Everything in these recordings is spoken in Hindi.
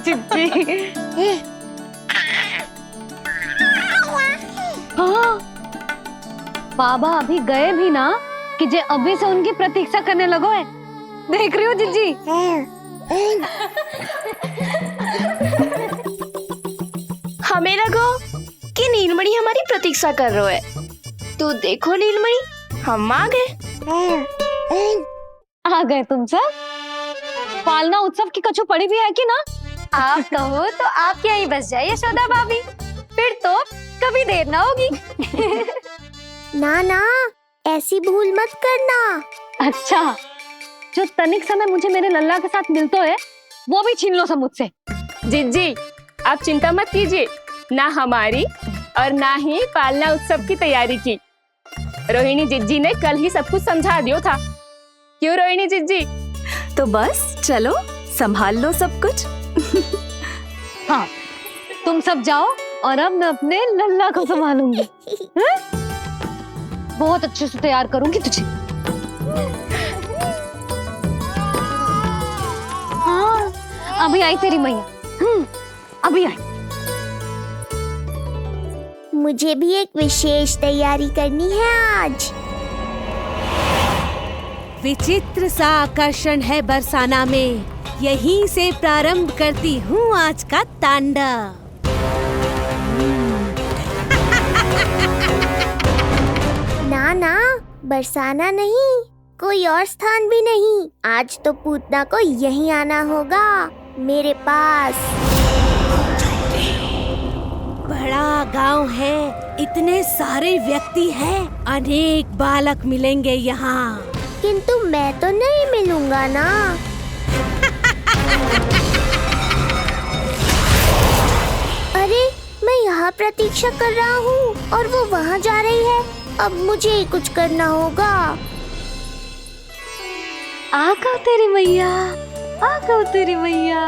चिट्ठी। हाँ, बाबा अभी गए भी ना कि जे अभी से उनकी प्रतीक्षा करने लगो है। देख रही हो जिज्जी? हमें लगो कि नीलमणि हमारी प्रतीक्षा कर रहे है। तो देखो नीलमणि, हम आ गए। आ गए तुम सब? पालना उत्सव की कछु पड़ी भी है कि ना? आप कहो तो आप यहीं बस जाइए यशोदा भाभी, फिर तो कभी देर ना होगी। ना ना, ऐसी भूल मत करना। अच्छा, जो तनिक समय मुझे मेरे लल्ला के साथ मिलते है वो भी छीन लो सब मुझसे। जिज्जी, आप चिंता मत कीजिए, ना हमारी और ना ही पालना उत्सव की तैयारी की। रोहिणी जिज्जी ने कल ही सब कुछ समझा दिया था। क्यों रोहिणी जिज्जी? तो बस चलो, संभाल लो सब कुछ। हाँ, तुम सब जाओ और अब मैं अपने लल्ला को संभालूंगी। बहुत अच्छे से तैयार करूंगी तुझे। हाँ, अभी आई तेरी मैया। अभी आई। मुझे भी एक विशेष तैयारी करनी है आज। विचित्र सा आकर्षण है बरसाना में, यहीं से प्रारंभ करती हूँ आज का तांडव। ना ना, बरसाना नहीं, कोई और स्थान भी नहीं। आज तो पूतना को यहीं आना होगा, मेरे पास। बड़ा गांव है, इतने सारे व्यक्ति हैं, अनेक बालक मिलेंगे यहाँ। किंतु मैं तो नहीं मिलूंगा ना। अरे, मैं यहाँ प्रतीक्षा कर रहा हूँ और वो वहाँ जा रही है। अब मुझे ही कुछ करना होगा। आ गओ तेरी मैया, आ गओ तेरी मैया।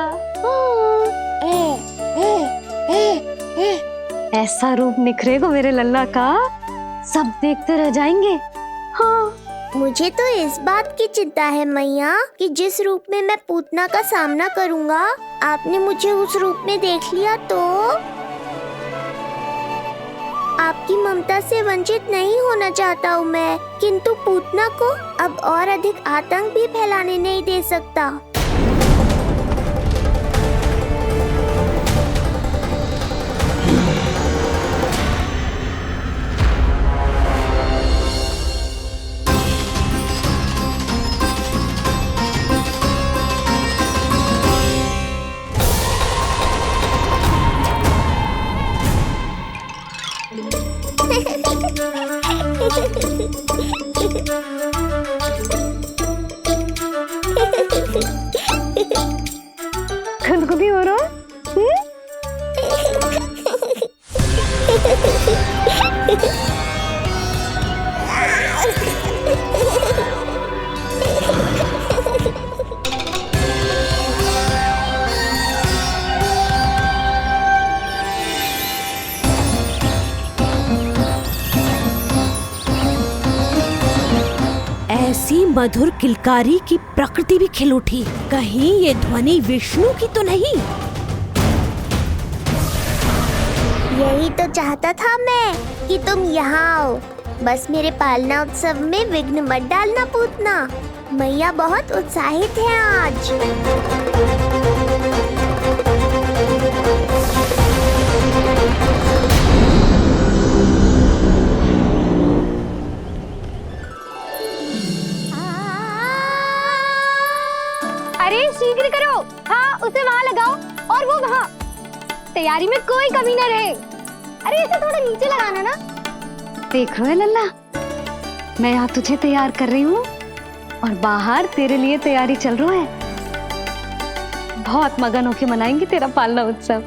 ऐसा रूप निखरेगा मेरे लल्ला का, सब देखते रह जाएंगे। हाँ, मुझे तो इस बात की चिंता है मैया कि जिस रूप में मैं पूतना का सामना करूँगा, आपने मुझे उस रूप में देख लिया तो आपकी ममता से वंचित नहीं होना चाहता हूँ मैं, किंतु पूतना को अब और अधिक आतंक भी फैलाने नहीं दे सकता। खुदकुदी हो रहा? ऐसी मधुर किलकारी की प्रकृति भी खिल उठी। कहीं ये ध्वनि विष्णु की तो नहीं? यही तो चाहता था मैं कि तुम यहाँ आओ। बस मेरे पालना उत्सव में विघ्न मत डालना पूतना। मैया बहुत उत्साहित है आज। अरे शीघ्र करो, हाँ उसे वहाँ लगाओ और वो वहाँ। तैयारी में कोई कमी न रहे। अरे इसे थोड़ा नीचे लगाना ना। देख रहे हो लल्ला, मैं यहाँ तुझे तैयार कर रही हूँ और बाहर तेरे लिए तैयारी चल रहा है। बहुत मगन होके मनाएंगे तेरा पालना उत्सव।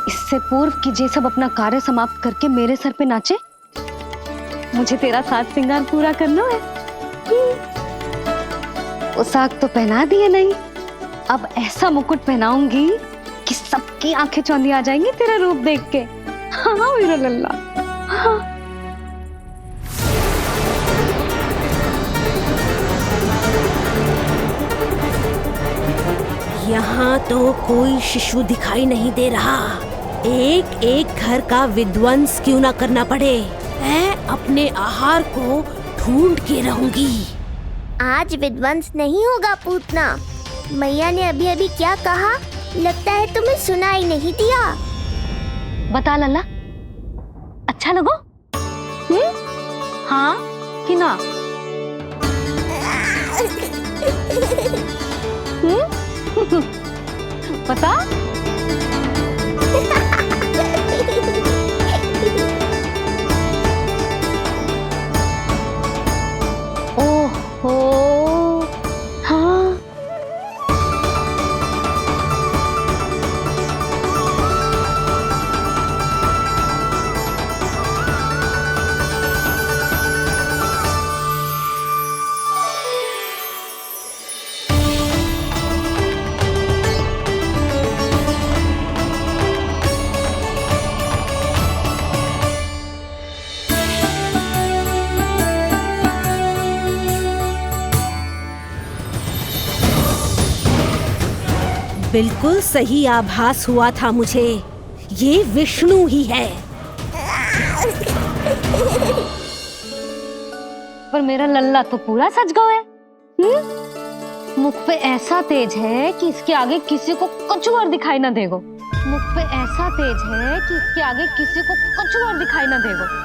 इससे पूर्व कि जे सब अपना कार्य समाप्त करके मेरे सर पे नाचे, मुझे तेरा साज श्रृंगार पूरा करना है। पोशाक तो पहना दिए नहीं, अब ऐसा मुकुट पहनाऊंगी कि सबकी आंखें चौंधी आ जाएंगी तेरा रूप देख के। हाँ मेरा लल्ला, हाँ। यहाँ तो कोई शिशु दिखाई नहीं दे रहा। एक एक घर का विध्वंस क्यों ना करना पड़े, मैं अपने आहार को ढूंढ के रहूंगी। आज विध्वंस नहीं होगा पूतना। मैया ने अभी अभी क्या कहा, लगता है तुम्हें सुनाई नहीं दिया। बता लल्ला, अच्छा लगो? हाँ कि ना? बता। ओहो, हाँ। बिल्कुल सही आभास हुआ था मुझे, ये विष्णु ही है। पर मेरा लल्ला तो पूरा सज गया है। मुख पे ऐसा तेज है कि इसके आगे किसी को कुछ और दिखाई ना देगो। मुख पे ऐसा तेज है कि इसके आगे किसी को कुछ और दिखाई ना देगो।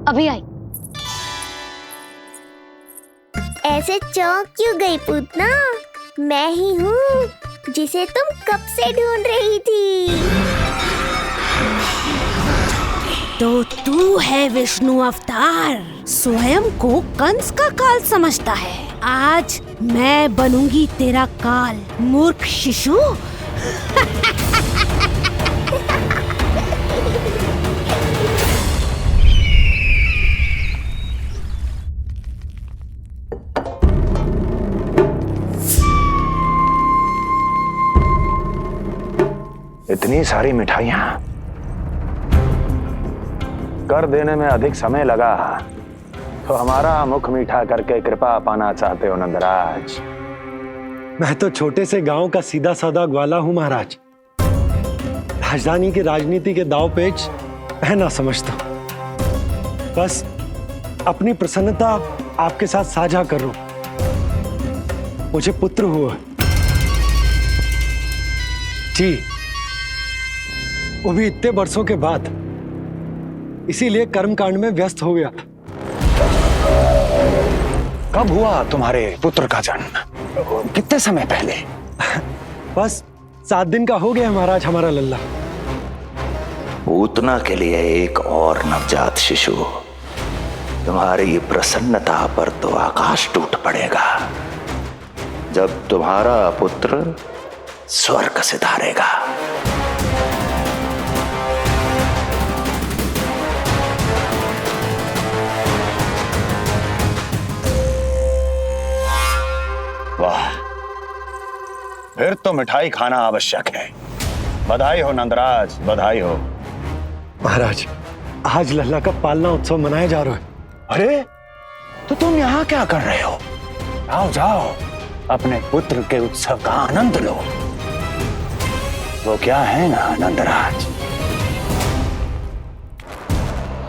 अभी आई। ऐसे चौंक क्यों गई पूतना? मैं ही हूँ जिसे तुम कब से ढूंढ रही थी। तो तू है विष्णु अवतार, स्वयं को कंस का काल समझता है। आज मैं बनूंगी तेरा काल, मूर्ख शिशु। इतनी सारी मिठाइयां कर देने में अधिक समय लगा तो हमारा मुख मीठा करके कृपा पाना चाहते हो नंदराज? मैं तो छोटे से गांव का सीधा साधा ग्वाला हूं महाराज। राजधानी की राजनीति के दाव पेच मैं ना समझता। बस अपनी प्रसन्नता आपके साथ साझा कर रहा हूं। मुझे पुत्र हुआ जी, वो भी इतने वर्षों के बाद, इसीलिए कर्मकांड में व्यस्त हो गया। कब हुआ तुम्हारे पुत्र का जन्म? कितने समय पहले? बस 7 दिन का हो गया महाराज हमारा लल्ला। पूतना के लिए एक और नवजात शिशु, तुम्हारी प्रसन्नता पर तो आकाश टूट पड़ेगा जब तुम्हारा पुत्र स्वर्ग सिधारेगा। वाह, फिर तो मिठाई खाना आवश्यक है। बधाई हो नंदराज, बधाई हो। महाराज, आज लल्ला का पालना उत्सव मनाया जा रहा है। अरे, तो तुम यहाँ क्या कर रहे हो? आओ जाओ, अपने पुत्र के उत्सव का आनंद लो। वो क्या है ना नंदराज,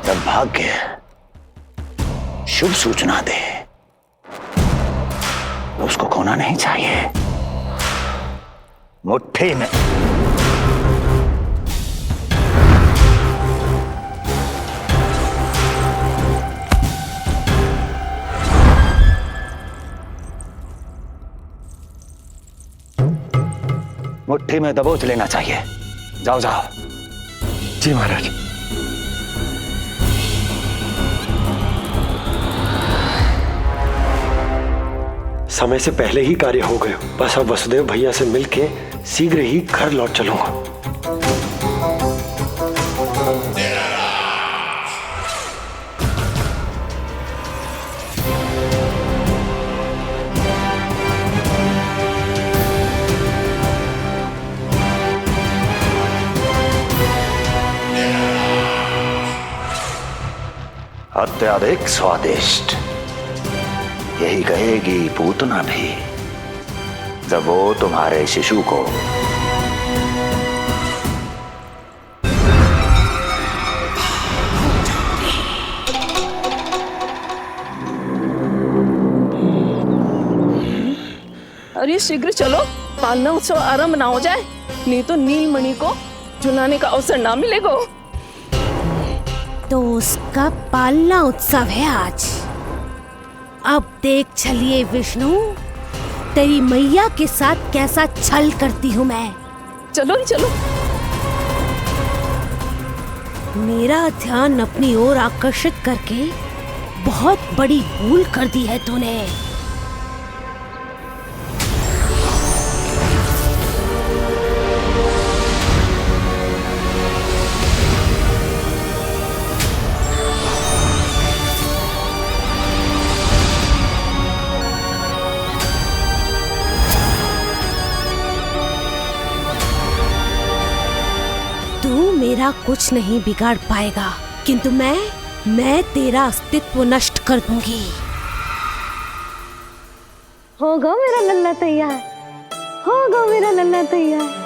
जब भाग्य शुभ सूचना दे तो उसको खोना नहीं चाहिए। मुट्ठी में मुट्ठी में दबोच लेना चाहिए। जाओ जाओ। जी महाराज। समय से पहले ही कार्य हो गए हो। बस अब वसुदेव भैया से मिलके शीघ्र ही घर लौट चलूंगा। अत्यधिक स्वादिष्ट, यही कहेगी पूतना भी जब वो तुम्हारे शिशु को अरे शीघ्र चलो, पालना उत्सव आरंभ ना हो जाए, नहीं तो नीलमणि को झुलाने का अवसर ना मिलेगा। तो उसका पालना उत्सव है आज। अब देख चलिए विष्णु, तेरी मैया के साथ कैसा छल करती हूँ मैं। चलो ही चलो। मेरा ध्यान अपनी ओर आकर्षित करके बहुत बड़ी भूल कर दी है तूने। मेरा कुछ नहीं बिगाड़ पाएगा, किंतु मैं तेरा अस्तित्व नष्ट कर दूंगी। होगा मेरा लल्ला तैयार, होगा मेरा लल्ला तैयार।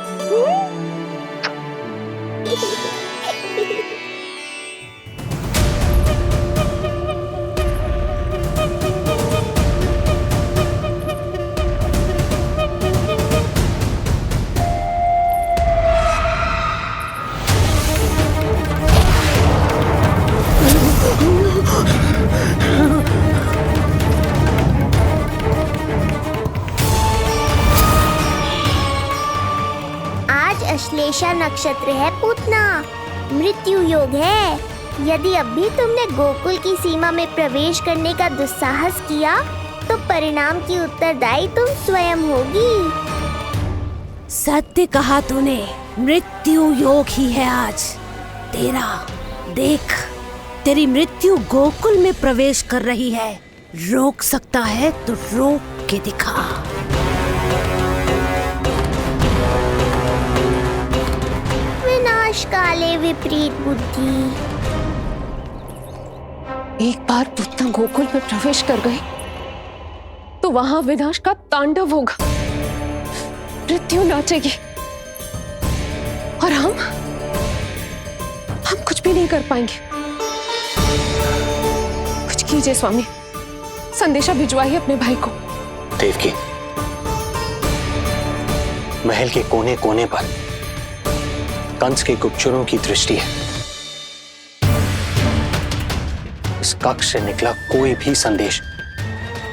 अश्लेषा नक्षत्र है पूतना, मृत्यु योग है। यदि अब भी तुमने गोकुल की सीमा में प्रवेश करने का दुस्साहस किया तो परिणाम की उत्तरदायी तुम स्वयं होगी। सत्य कहा तूने, मृत्यु योग ही है आज तेरा। देख, तेरी मृत्यु गोकुल में प्रवेश कर रही है। रोक सकता है तो रोक के दिखा। काले विपरीत बुद्धि। एक बार पूतना गोकुल में प्रवेश कर गए तो वहां विनाश का तांडव होगा, मृत्यु नाचेगी और हम कुछ भी नहीं कर पाएंगे। कुछ कीजिए स्वामी, संदेशा भिजवाइए अपने भाई को। देवकी, महल के कोने कोने पर कंस के गुप्तचरों की दृष्टि है। इस कक्ष से निकला कोई भी संदेश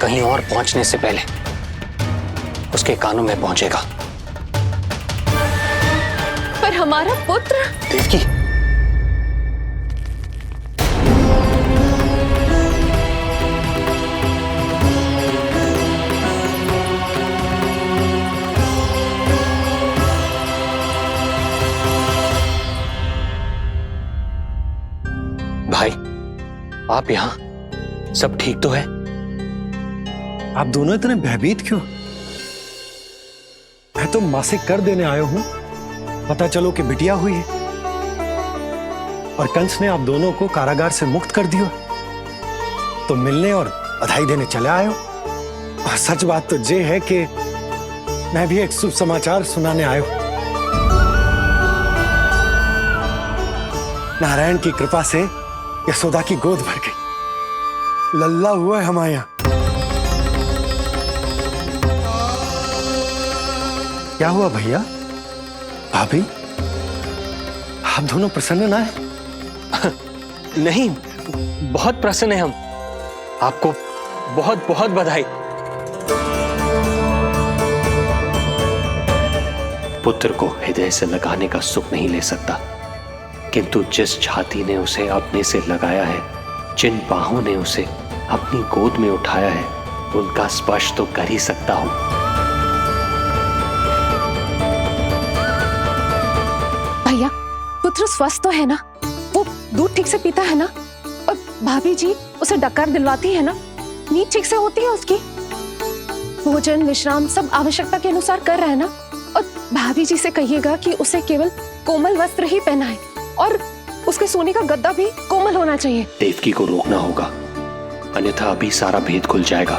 कहीं और पहुंचने से पहले उसके कानों में पहुंचेगा। पर हमारा पुत्र। देवकी, भाई, आप यहाँ सब ठीक तो है? आप दोनों इतने भयभीत क्यों? मैं तो मासिक कर देने आया हूं, पता चलो कि बिटिया हुई है और कंस ने आप दोनों को कारागार से मुक्त कर दिया, तो मिलने और बधाई देने चले आए हो। और सच बात तो ये है कि मैं भी एक शुभ समाचार सुनाने आया हूं। नारायण की कृपा से यशोदा की गोद भर गई, लल्ला हुआ है हमारे यहां। क्या हुआ भैया, भाभी, आप दोनों प्रसन्न ना है? नहीं, बहुत प्रसन्न है हम। आपको बहुत बहुत बधाई। पुत्र को हृदय से लगाने का सुख नहीं ले सकता, किंतु जिस छाती ने उसे अपने से लगाया है, जिन बाहों ने उसे अपनी गोद में उठाया है, उनका स्पर्श तो कर ही सकता हूं। भैया, पुत्र स्वस्थ तो है ना? वो दूध ठीक से पीता है ना? और भाभी जी उसे डकार दिलवाती है ना? नींद ठीक से होती है उसकी? भोजन विश्राम सब आवश्यकता के अनुसार कर रहा है ना? और भाभी जी से कहिएगा कि उसे केवल कोमल वस्त्र ही पहनाए और उसके सोने का गद्दा भी कोमल होना चाहिए। देवकी को रोकना होगा, अन्यथा अभी सारा भेद खुल जाएगा।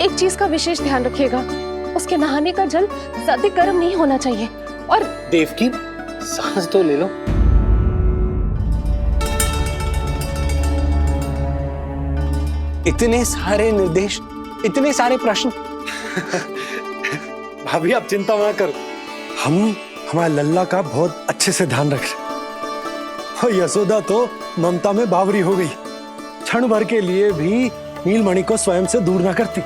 एक चीज का विशेष ध्यान रखिएगा, उसके नहाने का जल ज्यादा गर्म नहीं होना चाहिए। और देवकी, सांस तो ले लो। इतने सारे निर्देश, इतने सारे प्रश्न। भाभी आप चिंता ना करो, हम हमारे लल्ला का बहुत अच्छे से ध्यान रख रहे। और यशोदा तो ममता में बावरी हो गई, क्षण भर के लिए भी नीलमणि को स्वयं से दूर ना करती,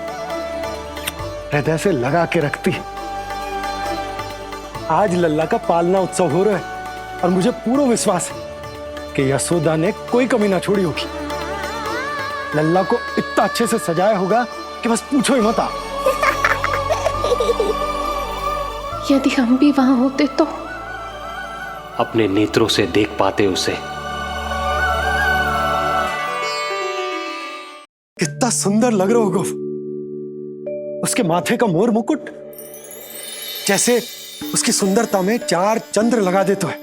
हृदय से लगा के रखती। आज लल्ला का पालना उत्सव हो रहा है और मुझे पूरा विश्वास है कि यशोदा ने कोई कमी ना छोड़ी होगी। लल्ला को इतना अच्छे से सजाया होगा कि बस पूछो ही मत आप। यदि हम भी वहां होते तो अपने नेत्रों से देख पाते उसे। कितना सुंदर लग रहा होगा उसके माथे का मोर मुकुट, जैसे उसकी सुंदरता में 4 चंद्र लगा देते हैं।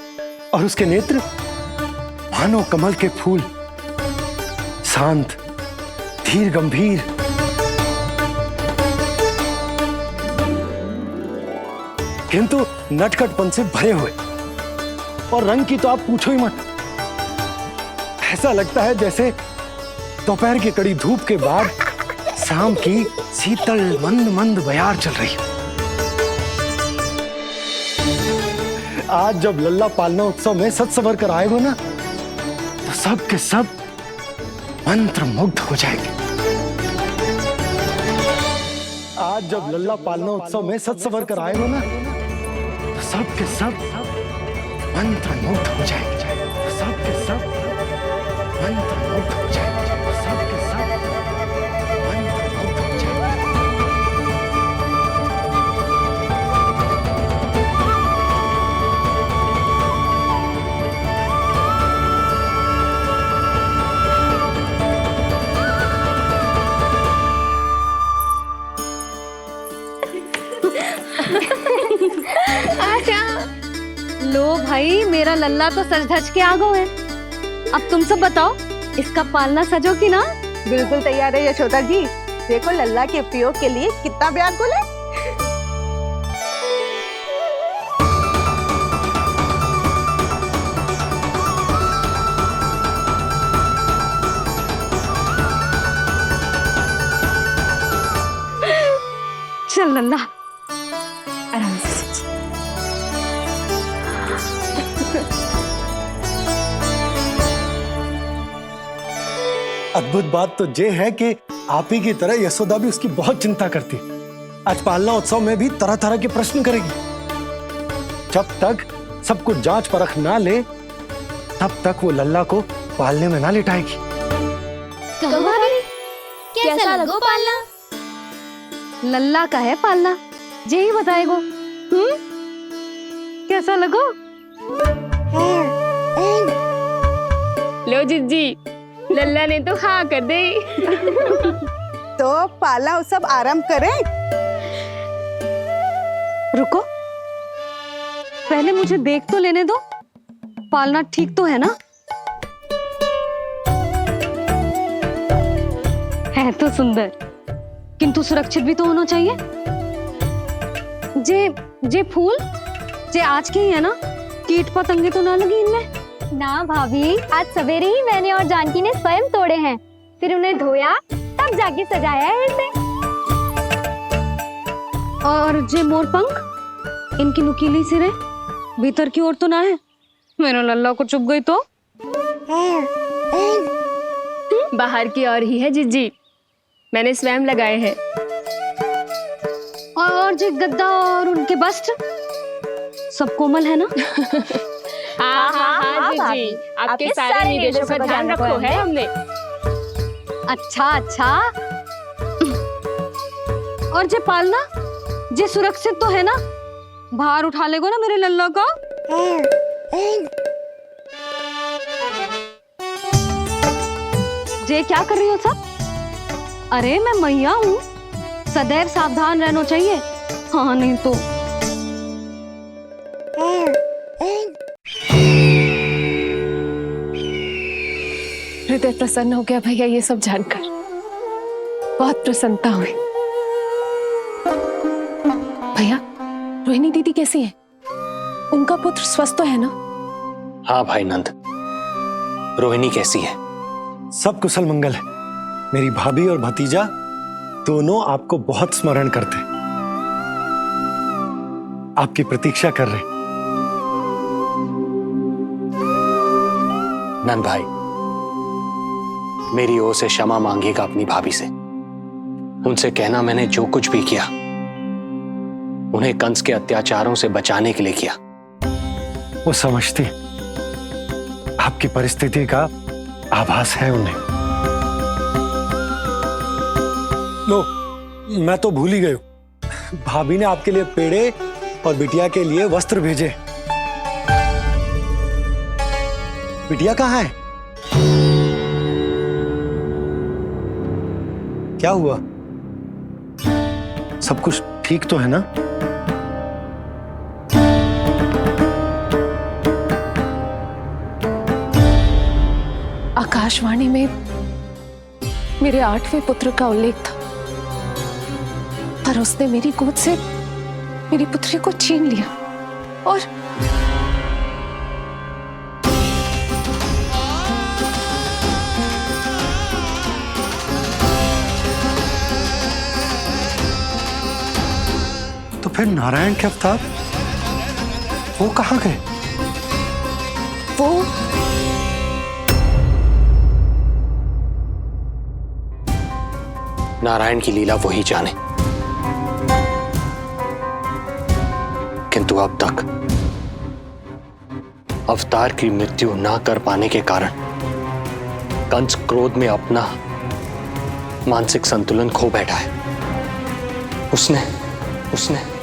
और उसके नेत्र मानो कमल के फूल, शांत धीर गंभीर। किंतु नटखटपन से भरे हुए, और रंग की तो आप पूछो ही मत। ऐसा लगता है जैसे दोपहर की कड़ी धूप के बाद शाम की शीतल मंद मंद बयार चल रही है। आज जब लल्ला पालना उत्सव में सज संवर कर आएगा ना, तो सब के सब मंत्र मुग्ध हो जाएंगे। आज जब लल्ला पालना उत्सव में सज संवर कर आएगा ना, तो सब के सब मंत्र मुग्ध हो जाएंगे। तो सब के सब मंत्र मुग्ध हो जाएंगे। तो सब के सब मंत्र मुग्ध हो जाएंगे। लो भाई, मेरा लल्ला तो सज धज के आ गो है। अब तुम सब बताओ, इसका पालना सजो कि ना? बिल्कुल तैयार है यशोदा जी। देखो लल्ला के उपयोग के लिए कितना व्याकुल है। चल लल्ला, आराम से। अद्भुत बात तो ये है कि आप ही की तरह यशोदा भी उसकी बहुत चिंता करती है। आज पालना उत्सव में भी तरह तरह के प्रश्न करेगी। जब तक सब कुछ जांच परख ना ले, तब तक वो लल्ला को पालने में ना लिटाएगी। कैसा लगो पालना? लल्ला का है पालना, ये ही बताएगो। कैसा लगो? लो जिज्जी, लल्ला ने तो हाँ कर दे। तो पालना उत्सव आरंभ करें। रुको, पहले मुझे देख तो लेने दो, पालना ठीक तो है ना? है तो सुंदर, किंतु सुरक्षित भी तो होना चाहिए। जे फूल जे आज के ही है ना? कीट पतंगे तो ना लगी इनमें? ना भाभी, आज सवेरे ही मैंने और जानकी ने स्वयं तोड़े हैं, फिर उन्हें धोया, तब जाके सजाया है इसे। और जे मोर पंख, इनकी नुकीली सिरे भीतर की ओर तो ना है? मेरा लल्ला को चुभ गई तो? बाहर की ओर ही है जिज्जी, मैंने स्वयं लगाए हैं। और जे गद्दा और उनके वस्त्र सब कोमल है ना? हाँ जिज्जी, आपके सारे निर्देशों का ध्यान रखो है हमने। अच्छा अच्छा। और जे पालना जे सुरक्षित तो है ना, बाहर उठा लेगो ना मेरे लल्ला को। जे क्या कर रही हो सब? अरे मैं मैया हूँ, सदैव सावधान रहना चाहिए। हाँ नहीं तो। हृदय प्रसन्न हो गया भैया ये सब जानकर, बहुत प्रसन्नता हुई। भैया रोहिणी दीदी कैसी है? उनका पुत्र स्वस्थ तो है ना? हाँ भाई नंद, रोहिणी कैसी है? सब कुशल मंगल है। मेरी भाभी और भतीजा दोनों आपको बहुत स्मरण करते, आपकी प्रतीक्षा कर रहे। नंद भाई, मेरी ओर से क्षमा मांगेगा अपनी भाभी से। उनसे कहना मैंने जो कुछ भी किया उन्हें कंस के अत्याचारों से बचाने के लिए किया। वो समझती, आपकी परिस्थिति का आभास है उन्हें। लो, मैं तो भूल ही गई हूं, भाभी ने आपके लिए पेड़े और बिटिया के लिए वस्त्र भेजे। बिटिया कहाँ है? क्या हुआ? सब कुछ ठीक तो है ना? आकाशवाणी में मेरे 8वें पुत्र का उल्लेख था, पर उसने मेरी गोद से मेरी पुत्री को छीन लिया और तो फिर नारायण के अवतार वो कहाँ गए? वो नारायण की लीला वही जाने, किंतु अब तक अवतार की मृत्यु ना कर पाने के कारण कंस क्रोध में अपना मानसिक संतुलन खो बैठा है। उसने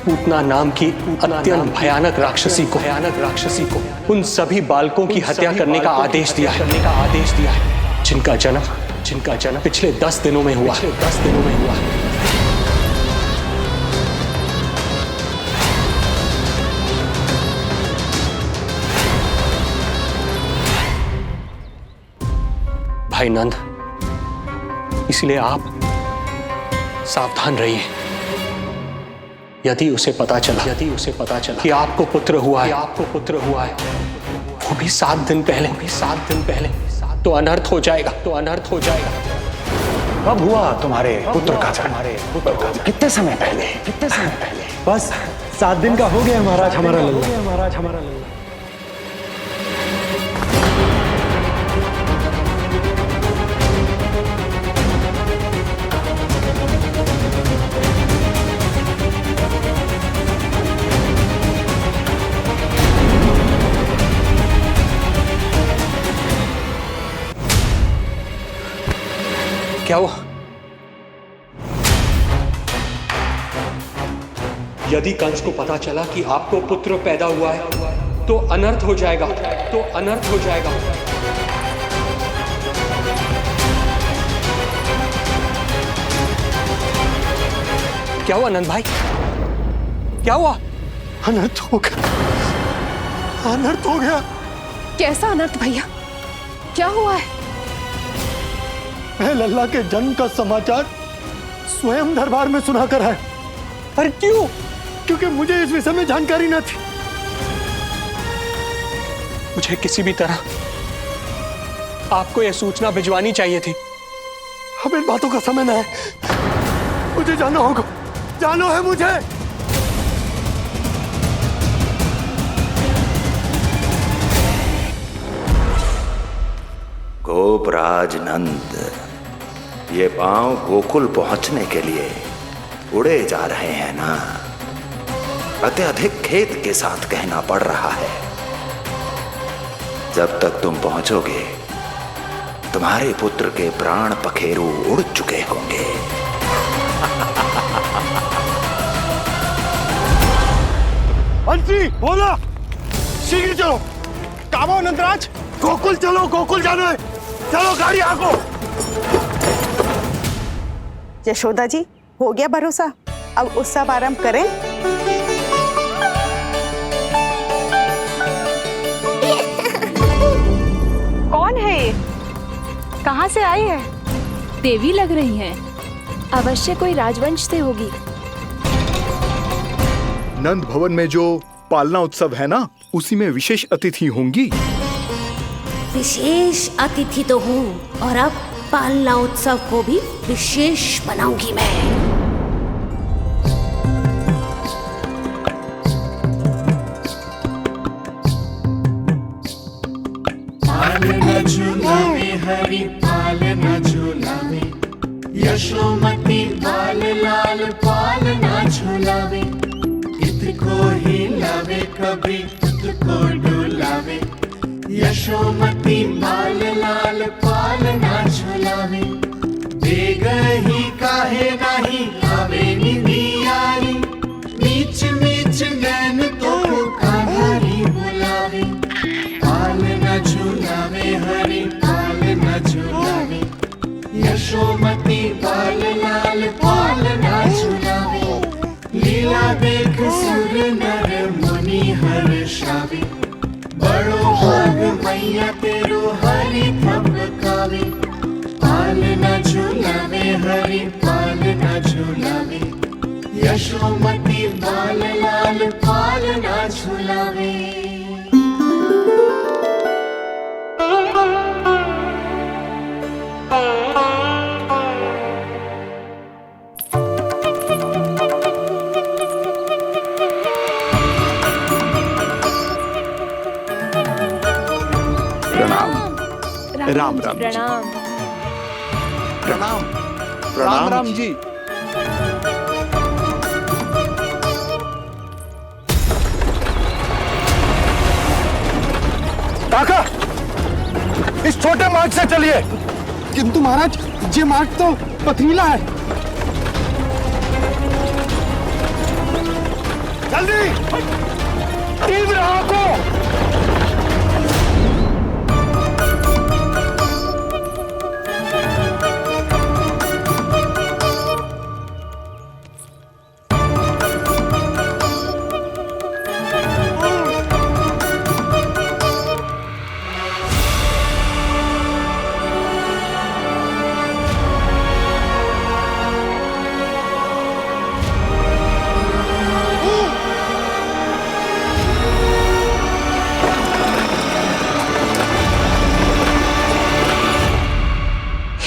पूतना नाम की अत्यंत भयानक राक्षसी को उन सभी बालकों की हत्या करने का आदेश दिया है, जिनका जन्म पिछले 10 दिनों में हुआ। भाई नंद, इसलिए आप सावधान रहिए। यदि उसे पता चला कि आपको पुत्र हुआ है, वो भी 7 दिन पहले, तो अनर्थ हो जाएगा। कब हुआ तुम्हारे पुत्र का जन्म? कितने समय पहले? बस 7 दिन का हो गया महाराज हमारा लल्ला। क्या हुआ? यदि कंस को पता चला कि आपको पुत्र पैदा हुआ है तो अनर्थ हो जाएगा। क्या हुआ नंद भाई? क्या हुआ? अनर्थ हो गया। कैसा अनर्थ भैया? क्या हुआ है? मैं लल्ला के जन्म का समाचार स्वयं दरबार में सुनाकर आया। पर क्यों? क्योंकि मुझे इस विषय में जानकारी न थी। मुझे किसी भी तरह आपको यह सूचना भिजवानी चाहिए थी। अब इन बातों का समय न है, मुझे जाना होगा। जानो है मुझे। गोपराज नंद, ये पांव गोकुल पहुंचने के लिए उड़े जा रहे हैं ना? अत्यधिक खेद के साथ कहना पड़ रहा है। जब तक तुम पहुंचोगे तुम्हारे पुत्र के प्राण पखेरु उड़ चुके होंगे। बंसी बोला, शीघ्र चलो। काबो नंदराज, गोकुल चलो, गोकुल जाना है। चलो गाड़ी आगो। यशोदा जी, हो गया भरोसा, अब उत्सव आरंभ करें। कौन है ये? कहाँ से आई है? देवी लग रही हैं। अवश्य कोई राजवंश से होगी। नंद भवन में जो पालना उत्सव है ना, उसी में विशेष अतिथि होंगी। विशेष अतिथि तो हूँ, और अब पालना उत्सव को भी विशेष बनाऊंगी मैं। पालना झूलावे हरि पालना झूलावे, यशोमती बाल लाल पालना झूलावे। इत को हिलावे कभी तुत को डुलावे, यशोमती बाल लाल पालना झूलावे। बेगही काहे नाही आवे निदियारी, मीच मीच नैन तो कान्हारी बुलावे। पालना झूलावे हरि पालना झूलावे, यशोमती बाल लाल पालना झूलावे। लीला देख सुर नर मुनि हर्षावे, बड़ो भाग मैया तेरो हरि थपकावे। पालना झूलावे हरि पालना झूलावे, यशोमती बाल लाल पालना झूलावे। राम राम जी। प्रणाम। राम राम जी। काका, इस छोटे मार्ग से चलिए। किंतु महाराज, ये मार्ग तो पथरीला है। जल्दी तीव्र आंखों।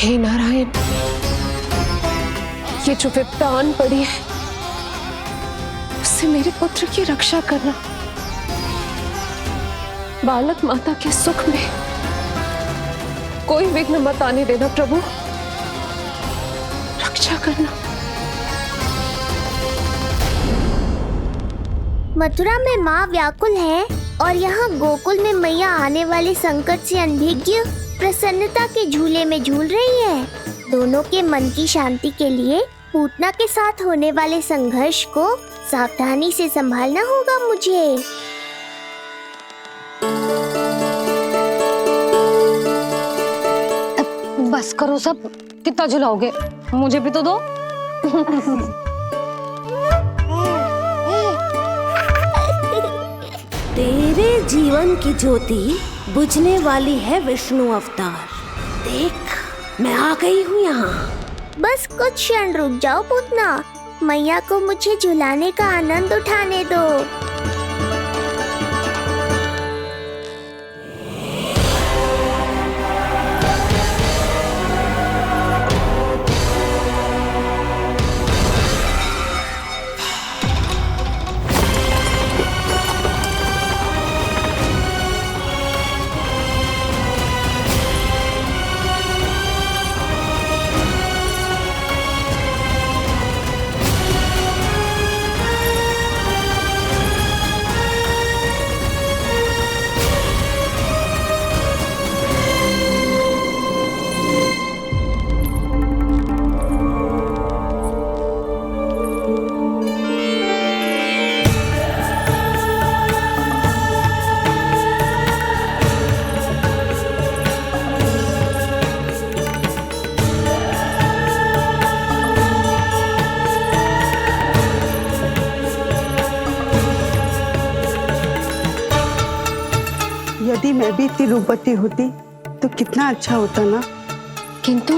हे नारायण, ये जो विपदा आन पड़ी है, उससे मेरे पुत्र की रक्षा करना। बालक माता के सुख में कोई विघ्न मत आने देना प्रभु, रक्षा करना। मथुरा में माँ व्याकुल है और यहाँ गोकुल में मैया आने वाले संकट से अनभिज्ञ प्रसन्नता के झूले में झूल रही है। दोनों के मन की शांति के लिए पूतना के साथ होने वाले संघर्ष को सावधानी से संभालना होगा मुझे। बस करो सब, कितना झुलाओगे, मुझे भी तो दो। तेरे जीवन की ज्योति बुझने वाली है विष्णु अवतार। देख, मैं आ गई हूँ यहाँ। बस कुछ क्षण रुक जाओ पूतना, मैया को मुझे झुलाने का आनंद उठाने दो। यदि मैं भी इतनी रूपवती होती तो कितना अच्छा होता ना। किंतु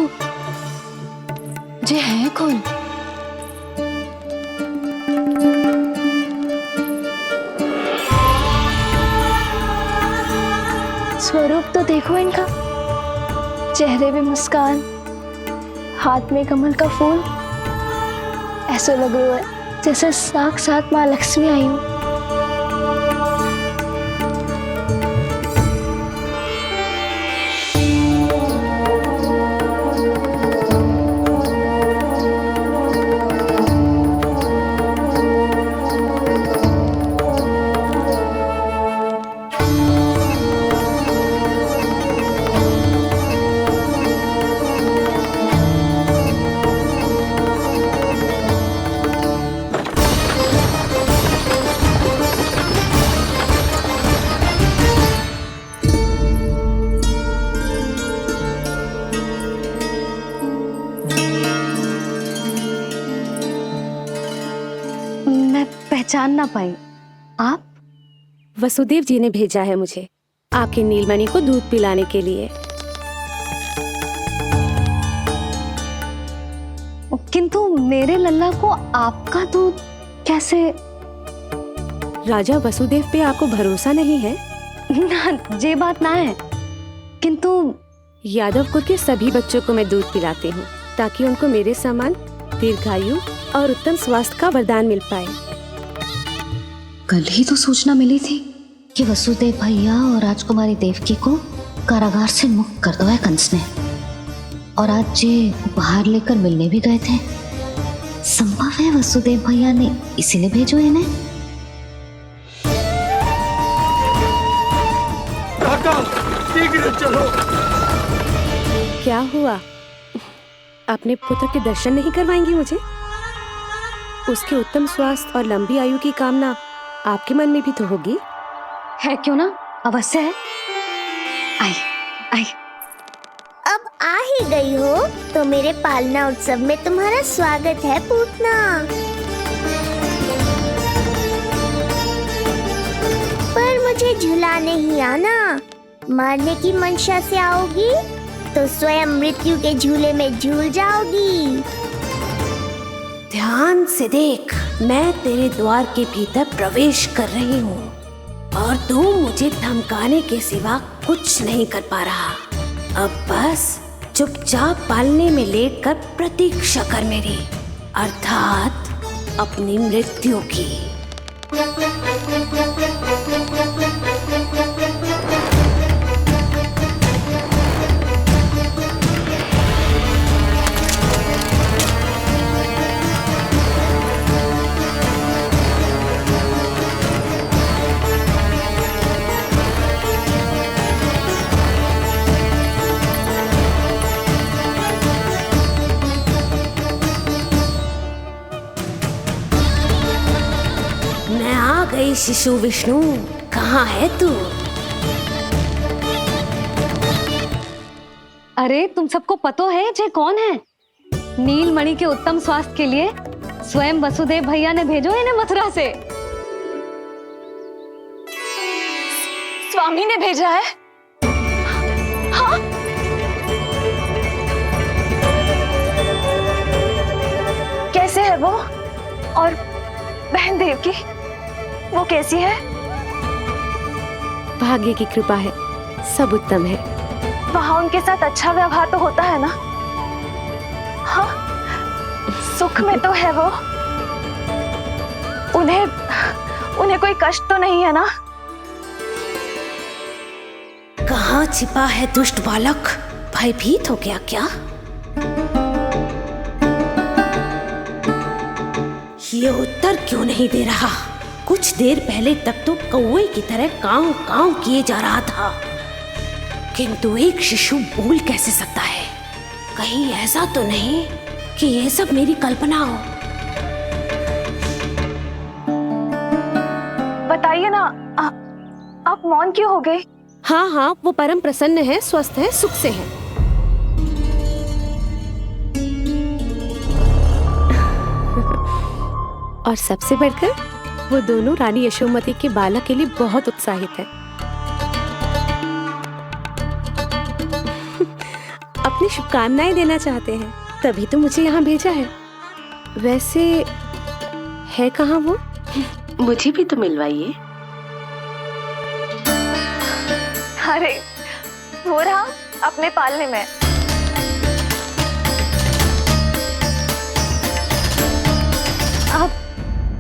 जे है कौन? स्वरूप तो देखो इनका, चेहरे पे मुस्कान, हाथ में कमल का फूल, ऐसा लग रहा है जैसे साक्षात माँ लक्ष्मी आई हो। पहचान ना पाई। आप? वसुदेव जी ने भेजा है मुझे आपकी नीलमणि को दूध पिलाने के लिए। किंतु मेरे लल्ला को आपका दूध कैसे? राजा वसुदेव पे आपको भरोसा नहीं है? ना, ये बात ना है। किंतु यादव कुल के सभी बच्चों को मैं दूध पिलाती हूँ ताकि उनको मेरे समान दीर्घायु और उत्तम स्वास्थ्य का वरदान मिल पाए। कल ही तो सूचना मिली थी कि वसुदेव भैया और राजकुमारी देवकी को कारागार से मुक्त कर दो है कंस ने, और आज ये उपहार लेकर मिलने भी गए थे। संभव है वसुदेव भैया ने इसीलिए भेजो इन्हें। चलो। क्या हुआ? अपने पुत्र के दर्शन नहीं करवाएंगी मुझे? उसके उत्तम स्वास्थ्य और लंबी आयु की कामना आपके मन में भी तो होगी। है क्यों ना, अवश्य है। आई आई। अब आ ही गई हो तो मेरे पालना उत्सव में तुम्हारा स्वागत है पूतना। पर मुझे झुलाने ही आना, मारने की मंशा से आओगी तो स्वयं मृत्यु के झूले में झूल जाओगी। ध्यान से देख, मैं तेरे द्वार के भीतर प्रवेश कर रही हूँ और तू मुझे धमकाने के सिवा कुछ नहीं कर पा रहा। अब बस चुपचाप पालने में लेटकर प्रतीक्षा कर मेरी, अर्थात अपनी मृत्यु की। गई शिशु विष्णु, कहाँ है तू? अरे तुम सबको पतो है जे कौन है? नीलमणि के उत्तम स्वास्थ्य के लिए स्वयं वसुदेव भैया ने भेजो इन्हें मथुरा से। स्वामी ने भेजा है? हाँ? कैसे है वो? और बहन देवकी वो कैसी है? भाग्य की कृपा है, सब उत्तम है। वहाँ उनके साथ अच्छा व्यवहार तो होता है ना? हाँ, सुख में तो है वो। उन्हें कोई कष्ट तो नहीं है ना? कहाँ छिपा है दुष्ट बालक? भयभीत हो गया क्या? ये उत्तर क्यों नहीं दे रहा? कुछ देर पहले तक तो कौवे की तरह कांव कांव किए जा रहा था, किंतु एक शिशु बोल कैसे सकता है? कहीं ऐसा तो नहीं कि ये सब मेरी कल्पना हो? बताइए ना, आप मौन क्यों हो गए? हाँ हाँ, वो परम प्रसन्न है, स्वस्थ है, सुख से है। और सबसे बढ़कर वो दोनों रानी यशोमती के बालक के लिए बहुत उत्साहित है। अपनी शुभकामनाएं देना चाहते हैं, तभी तो मुझे यहाँ भेजा है। वैसे है कहाँ वो? मुझे भी तो मिलवाइए। अरे वो रहा अपने पालने में। आप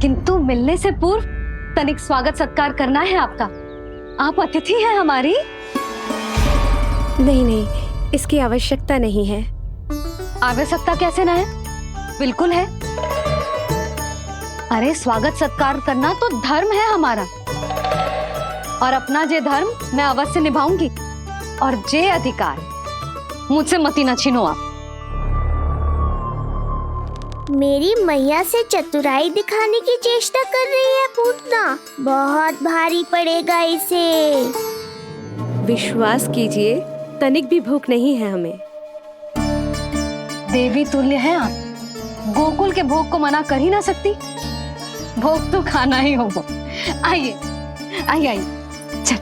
किंतु मिलने से पूर्व तनिक स्वागत सत्कार करना है आपका। आप अतिथि हैं हमारी। नहीं नहीं, इसकी आवश्यकता नहीं है। आवश्यकता कैसे ना है? बिल्कुल है। अरे स्वागत सत्कार करना तो धर्म है हमारा, और अपना जे धर्म मैं अवश्य निभाऊंगी, और जे अधिकार मुझसे मती न छीनो आप। मेरी मैया से चतुराई दिखाने की चेष्टा कर रही है पूतना। बहुत भारी पड़ेगा इसे। विश्वास कीजिए, तनिक भी भूख नहीं है हमें। देवी तुल्य है आप, गोकुल के भोग को मना कर ही ना सकती। भोग तो खाना ही होगा। आइए आइए आइए, चल।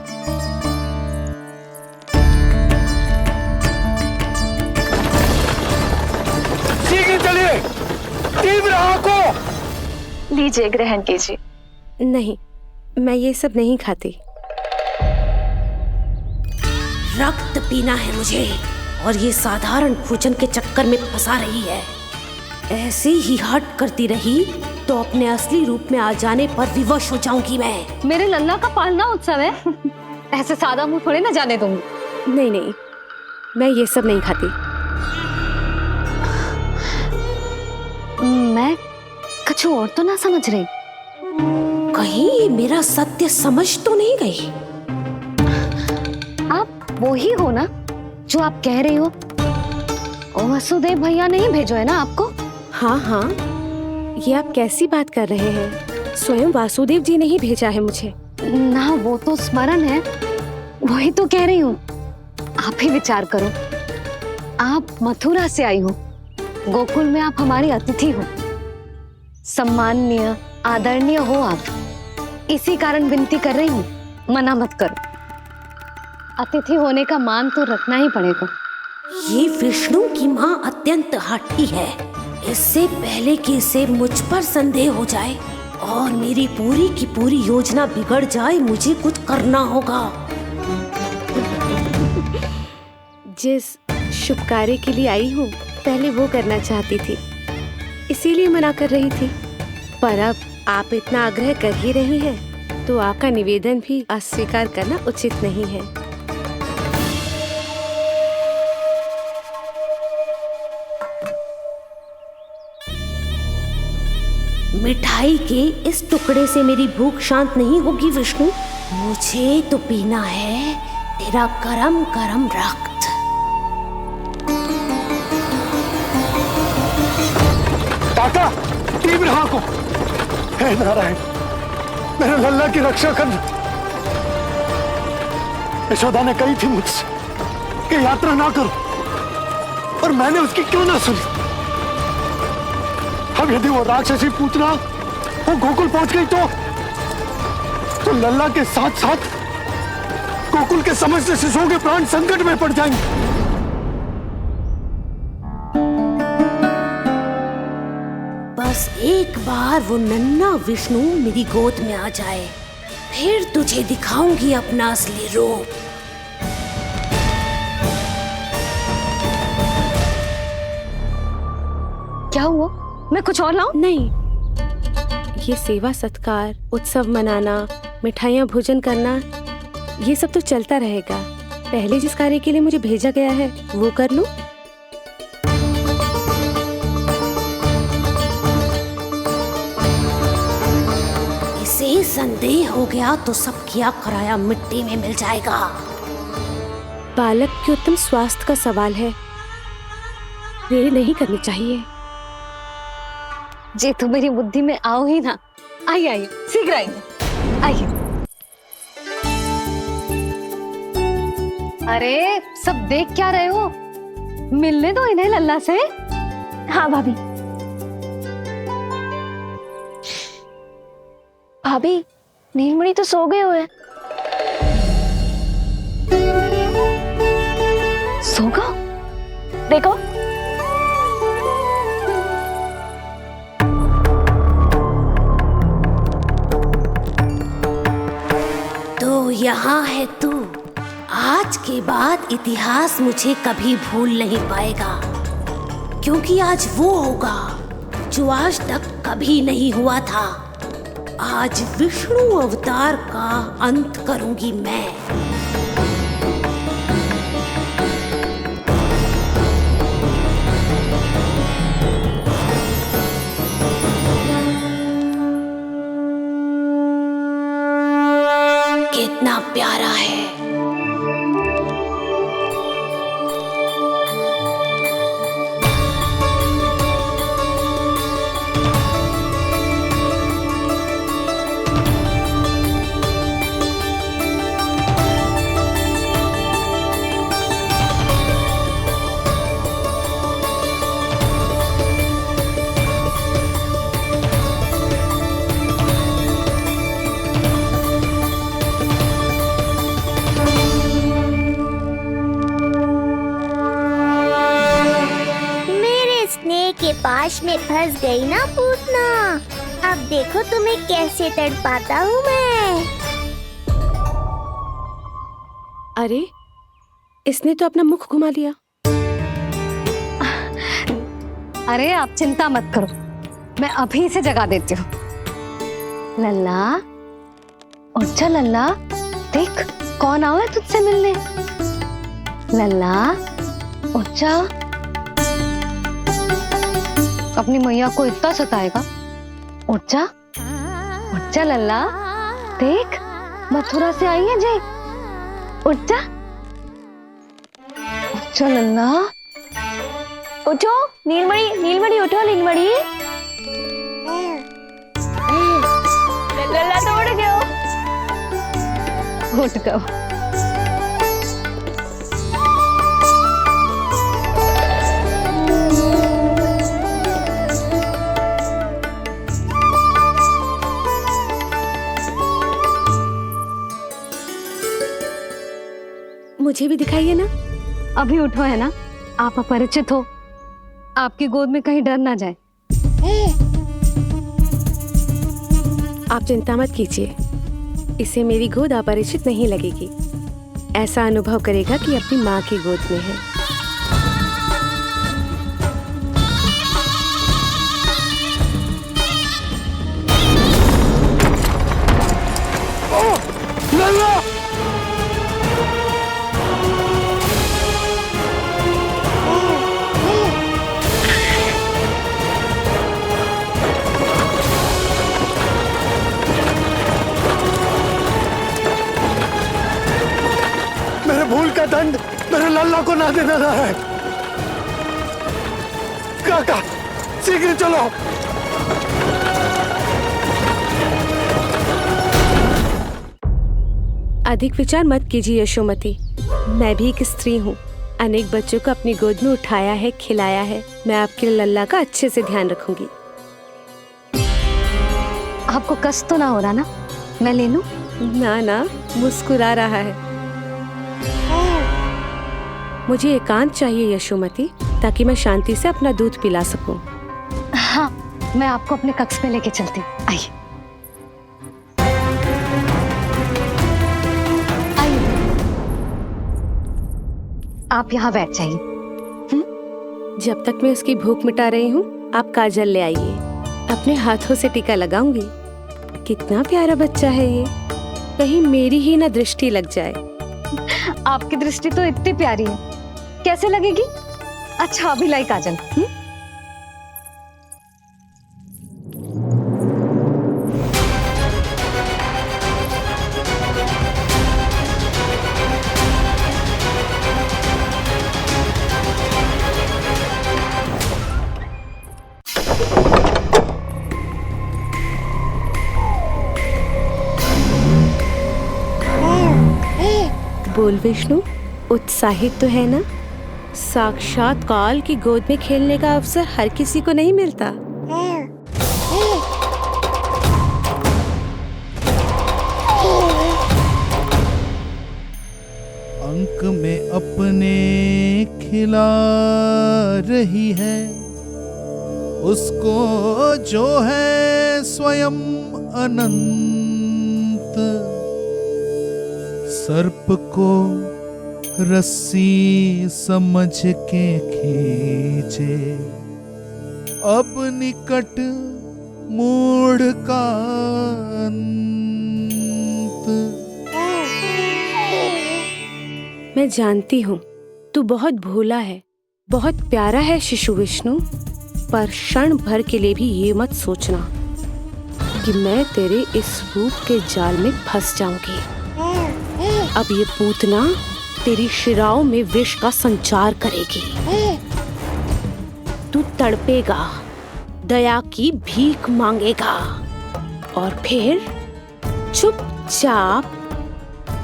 शीघ्र चलिए, तीव्र आंखों। लीजिए, ग्रहण कीजिए। नहीं, मैं ये सब नहीं खाती। रक्त पीना है मुझे, और ये साधारण भोजन के चक्कर में फंसा रही है। ऐसे ही हट करती रही तो अपने असली रूप में आ जाने पर विवश हो जाऊंगी मैं। मेरे लल्ला का पालना उत्सव है, ऐसे सादा मुंह थोड़े ना जाने दूंगी। नहीं नहीं, मैं ये सब नहीं खाती। मैं कुछ और तो ना समझ रही। कहीं ये मेरा सत्य समझ तो नहीं गई? आप वो ही हो ना जो आप कह रही हो? ओ वसुदेव भैया नहीं भेजो है ना आपको? हाँ हाँ, ये आप कैसी बात कर रहे हैं? स्वयं वासुदेव जी ने ही भेजा है मुझे। ना वो तो स्मरण है, वही तो कह रही हूँ। आप ही विचार करो, आप मथुरा से आई हो, गोकुल में आप हमारी अतिथि हो, सम्माननीय आदरणीय हो आप। इसी कारण विनती कर रही हूँ, मना मत करो। अतिथि होने का मान तो रखना ही पड़ेगा। ये विष्णु की माँ अत्यंत हठी है। इससे पहले कि इसे मुझ पर संदेह हो जाए और मेरी पूरी की पूरी योजना बिगड़ जाए, मुझे कुछ करना होगा। जिस शुभ कार्य के लिए आई हूँ, पहले वो करना चाहती थी, इसीलिए मना कर रही थी। पर अब आप इतना आग्रह कर ही रही हैं, तो आपका निवेदन भी अस्वीकार करना उचित नहीं है। मिठाई के इस टुकड़े से मेरी भूख शांत नहीं होगी विष्णु। मुझे तो पीना है तेरा गरम गरम रक्त। काका, तीव्र हाको। हे नारायण, मेरे लल्ला की रक्षा करना। यशोदा ने कही थी मुझसे कि यात्रा ना करो, और मैंने उसकी क्यों ना सुनी। अब यदि वो राक्षसी पूतना वो गोकुल पहुंच गई तो लल्ला के साथ साथ गोकुल के समस्त शिशुओं के प्राण संकट में पड़ जाएंगे। बस एक बार वो नन्हा विष्णु मेरी गोद में आ जाए, फिर तुझे दिखाऊंगी अपना असली रूप। क्या हुआ? मैं कुछ और लाऊं? नहीं, ये सेवा सत्कार, उत्सव मनाना, मिठाइयाँ भोजन करना, ये सब तो चलता रहेगा। पहले जिस कार्य के लिए मुझे भेजा गया है वो कर लूं। इसे संदेह हो गया तो सब किया कराया मिट्टी में मिल जाएगा। बालक के उत्तम स्वास्थ्य का सवाल है, देरी नहीं करनी चाहिए। जे तो मेरी बुद्धि में आओ ही ना। आइए आइए, शीघ्र आइए, आइए। अरे सब देख क्या रहे हो? मिलने दो इन्हें लल्ला से। हाँ भाभी। भाभी, नीलमणि तो सो गए हुए। सो गए? देखो। तो यहाँ है तू। आज के बाद इतिहास मुझे कभी भूल नहीं पाएगा, क्योंकि आज वो होगा जो आज तक कभी नहीं हुआ था। आज विष्णु अवतार का अंत करूंगी मैं। कितना प्यारा है। के पास में फंस गई ना पूतना। अब देखो तुम्हें कैसे तड़पाता हूँ मैं। अरे, इसने तो अपना मुख घुमा लिया। अरे आप चिंता मत करो, मैं अभी से जगा देती हूँ। लल्ला, उठ जा लल्ला, देख कौन आया है तुझसे मिलने। लल्ला, उठ जा। अपनी मैया को इतना सताएगा। उठ जा लल्ला, देख मथुरा से आई है जय। उठ जा लल्ला। उठो नीलमणि, नीलमणि उठो नीलमणि। लल्ला तो उठ गयो। उठ गयो। मुझे भी दिखाइए ना। अभी उठो है ना, आप अपरिचित हो, आपकी गोद में कहीं डर ना जाए। आप चिंता मत कीजिए, इसे मेरी गोद अपरिचित नहीं लगेगी। ऐसा अनुभव करेगा कि अपनी माँ की गोद में है। भूल का दंड मेरे लल्ला को ना देना रहा है। काका, शीघ्र चलो। अधिक विचार मत कीजिए यशोमती, मैं भी एक स्त्री हूँ। अनेक बच्चों को अपनी गोद में उठाया है, खिलाया है। मैं आपके लल्ला का अच्छे से ध्यान रखूंगी। आपको कष्ट तो ना हो रहा ना? मैं ले लूं? ना, मुस्कुरा रहा है। मुझे एकांत चाहिए यशोमती, ताकि मैं शांति से अपना दूध पिला सकूं। हाँ, मैं आपको अपने कक्ष में लेके चलती हूँ। आइए। आप यहाँ बैठ जाइए। जब तक मैं उसकी भूख मिटा रही हूँ, आप काजल ले आइए। अपने हाथों से टीका लगाऊंगी। कितना प्यारा बच्चा है ये, कहीं मेरी ही ना दृष्टि लग जाए। आपकी दृष्टि तो इतनी प्यारी है, कैसे लगेगी? अच्छा अभी लाई काजल। बोल विष्णु, उत्साहित तो है ना? साक्षात काल की गोद में खेलने का अवसर हर किसी को नहीं मिलता। अंक में अपने खिला रही है, उसको जो है स्वयं अनंत। सर्प को रस्सी समझ के खींचे, अब निकट मूढ़ का अंत। मैं जानती हूँ तू बहुत भोला है, बहुत प्यारा है शिशु विष्णु, पर क्षण भर के लिए भी ये मत सोचना कि मैं तेरे इस रूप के जाल में फंस जाऊंगी। अब ये पूतना तेरी शिराओं में विष का संचार करेगी। तू तड़पेगा, दया की भीख मांगेगा और फिर चुपचाप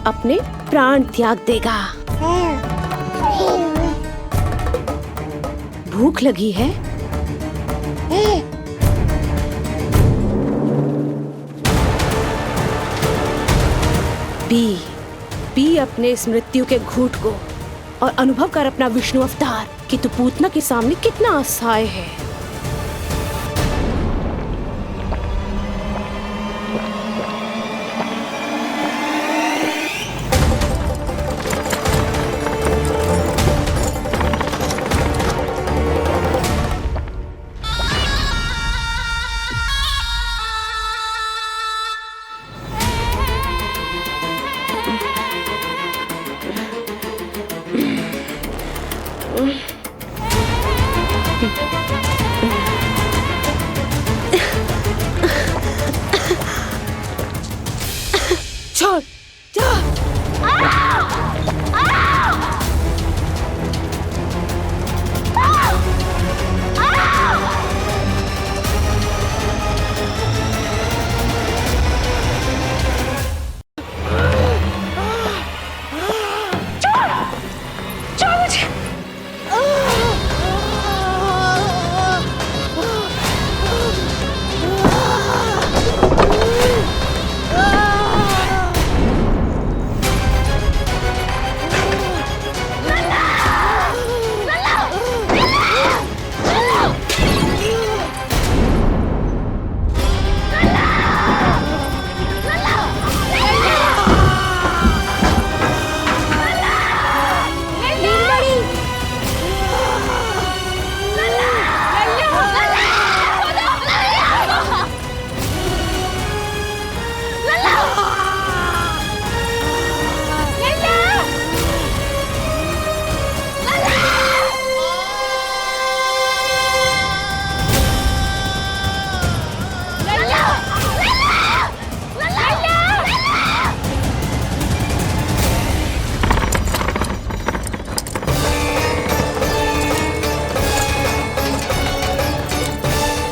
अपने प्राण त्याग देगा। भूख लगी है? पी अपने इस मृत्यु के घूंट को और अनुभव कर अपना विष्णु अवतार कि तू पूतना के सामने कितना असहाय है। छोड़ जा।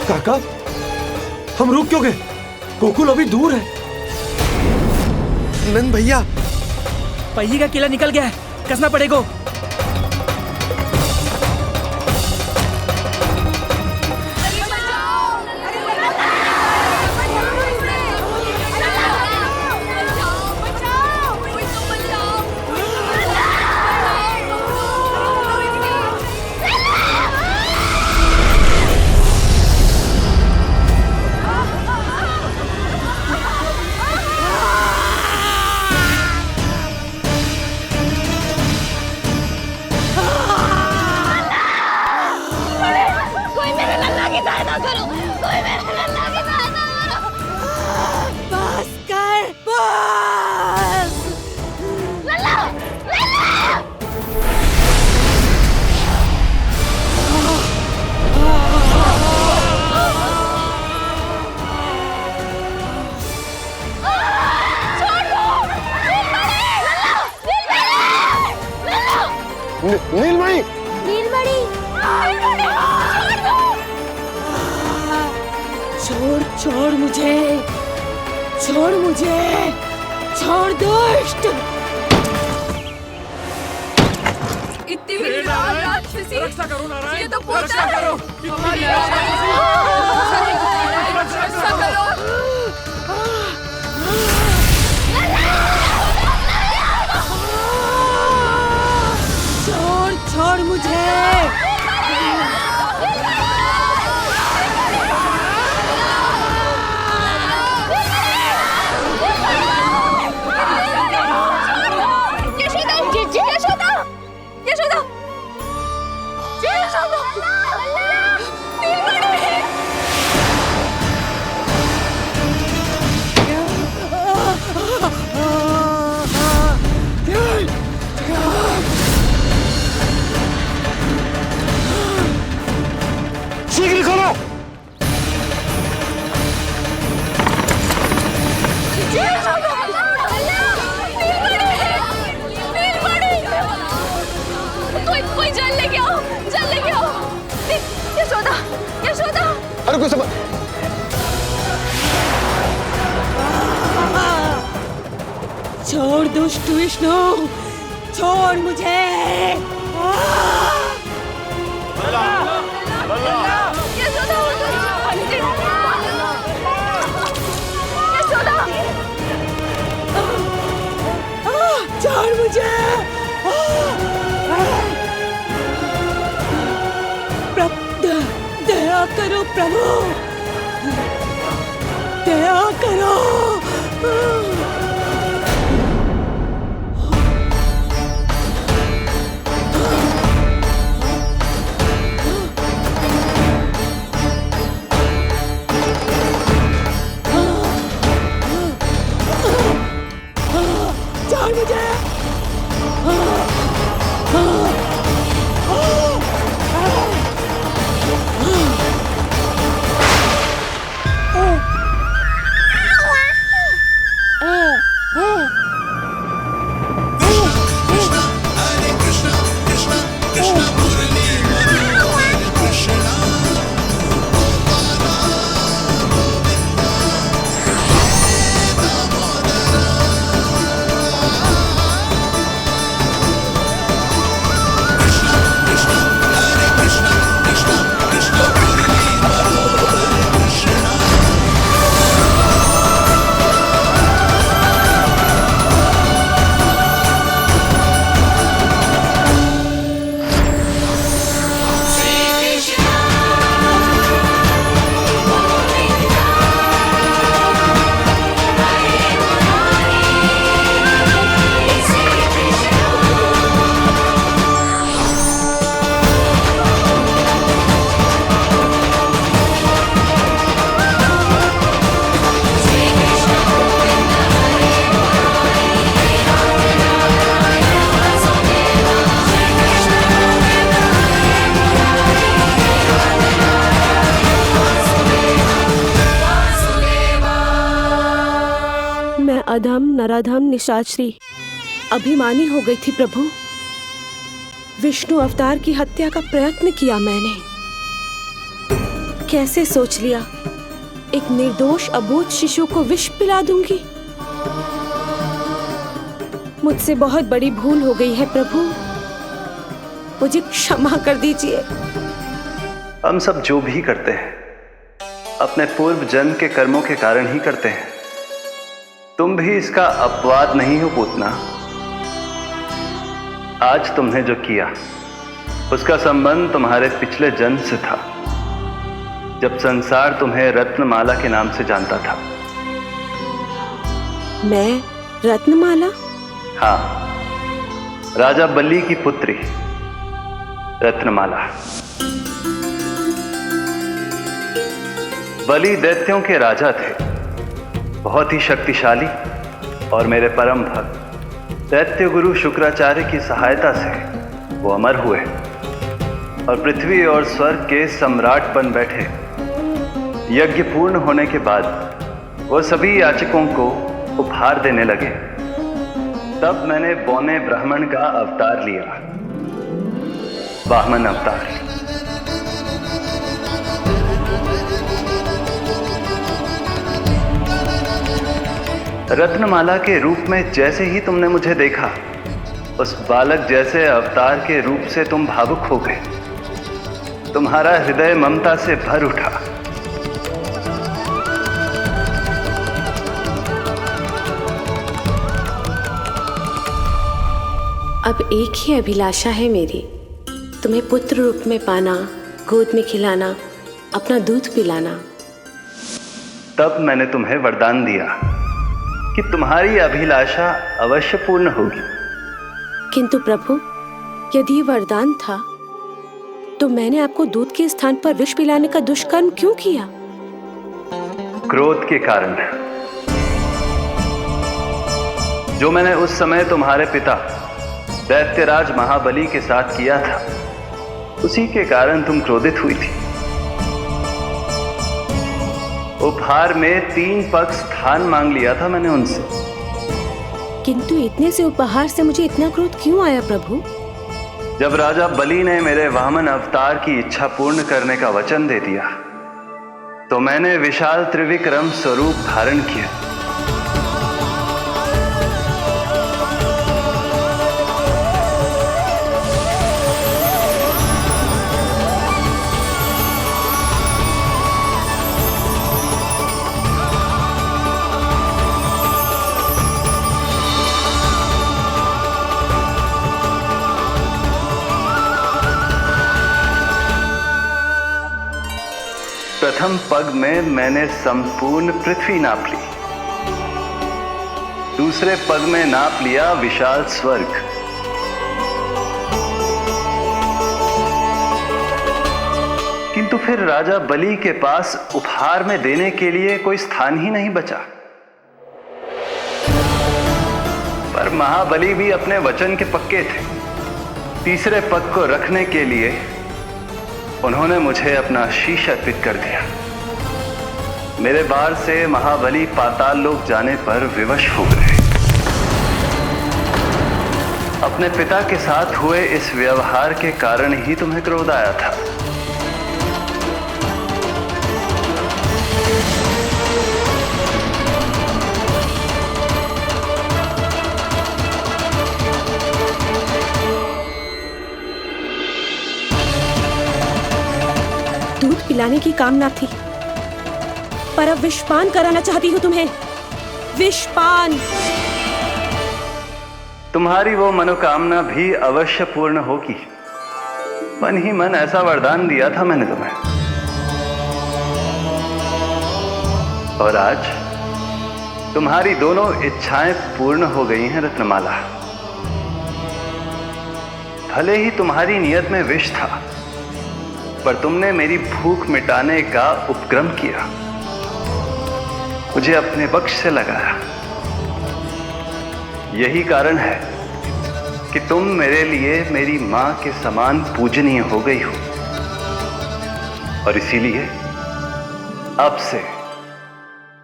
काका, हम रुक क्यों गए? गोकुल अभी दूर है। नंद भैया, पहिए का किला निकल गया है, कसना पड़ेगा। नीलमणि, नीलमणि, छोड़ छोड़ मुझे, छोड़ मुझे, छोड़ दुष्ट। इतनी भी राक्षसी, रक्षा करो नारायण, ये तो रक्षा करो, रक्षा करो। छोड़ छोड़ मुझे। छोड़ दुष्ट विष्णु, छोड़ मुझे। छोड़ मुझे। दया करो प्रभु, दया करो। छोड़ मुझे। अधम नराधम निशाचरी अभिमानी हो गई थी प्रभु। विष्णु अवतार की हत्या का प्रयत्न किया मैंने। कैसे सोच लिया एक निर्दोष अबोध शिशु को विष पिला दूंगी। मुझसे बहुत बड़ी भूल हो गई है प्रभु, मुझे क्षमा कर दीजिए। हम सब जो भी करते हैं अपने पूर्व जन्म के कर्मों के कारण ही करते हैं। तुम भी इसका अपवाद नहीं हो पूतना। आज तुमने जो किया उसका संबंध तुम्हारे पिछले जन्म से था, जब संसार तुम्हें रत्नमाला के नाम से जानता था। मैं रत्नमाला? हाँ, राजा बलि की पुत्री रत्नमाला। बलि दैत्यों के राजा थे, बहुत ही शक्तिशाली, और मेरे परम भक्त दैत्य गुरु शुक्राचार्य की सहायता से वो अमर हुए और पृथ्वी और स्वर्ग के सम्राट बन बैठे। यज्ञ पूर्ण होने के बाद वो सभी याचकों को उपहार देने लगे। तब मैंने बौने ब्राह्मण का अवतार लिया, वामन अवतार। रत्नमाला के रूप में जैसे ही तुमने मुझे देखा, उस बालक जैसे अवतार के रूप से तुम भावुक हो गए। तुम्हारा हृदय ममता से भर उठा। अब एक ही अभिलाषा है मेरी, तुम्हें पुत्र रूप में पाना, गोद में खिलाना, अपना दूध पिलाना। तब मैंने तुम्हें वरदान दिया कि तुम्हारी अभिलाषा अवश्य पूर्ण होगी। किंतु प्रभु, यदि वरदान था तो मैंने आपको दूध के स्थान पर विष पिलाने का दुष्कर्म क्यों किया? क्रोध के कारण, जो मैंने उस समय तुम्हारे पिता दैत्यराज महाबली के साथ किया था, उसी के कारण तुम क्रोधित हुई थी। उपहार में 3 पग स्थान मांग लिया था मैंने उनसे। किंतु इतने से उपहार से मुझे इतना क्रोध क्यों आया प्रभु? जब राजा बलि ने मेरे वामन अवतार की इच्छा पूर्ण करने का वचन दे दिया, तो मैंने विशाल त्रिविक्रम स्वरूप धारण किया। प्रथम पग में मैंने संपूर्ण पृथ्वी नाप ली, दूसरे पग में नाप लिया विशाल स्वर्ग, किंतु फिर राजा बलि के पास उपहार में देने के लिए कोई स्थान ही नहीं बचा। पर महाबली भी अपने वचन के पक्के थे। तीसरे पग को रखने के लिए उन्होंने मुझे अपना शीश अर्पित कर दिया। मेरे बार से महाबली पाताल लोक जाने पर विवश हो गए। अपने पिता के साथ हुए इस व्यवहार के कारण ही तुम्हें क्रोध आया था। दूध पिलाने की कामना थी, पर अब विषपान कराना चाहती हूँ तुम्हें। विषपान। तुम्हारी वो मनोकामना भी अवश्य पूर्ण होगी। मन ही मन ऐसा वरदान दिया था मैंने तुम्हें, और आज तुम्हारी दोनों इच्छाएं पूर्ण हो गई हैं रत्नमाला। भले ही तुम्हारी नियत में विष था, पर तुमने मेरी भूख मिटाने का उपक्रम किया, मुझे अपने पक्ष से लगाया। यही कारण है कि तुम मेरे लिए मेरी मां के समान पूजनीय हो गई हो, और इसीलिए अब से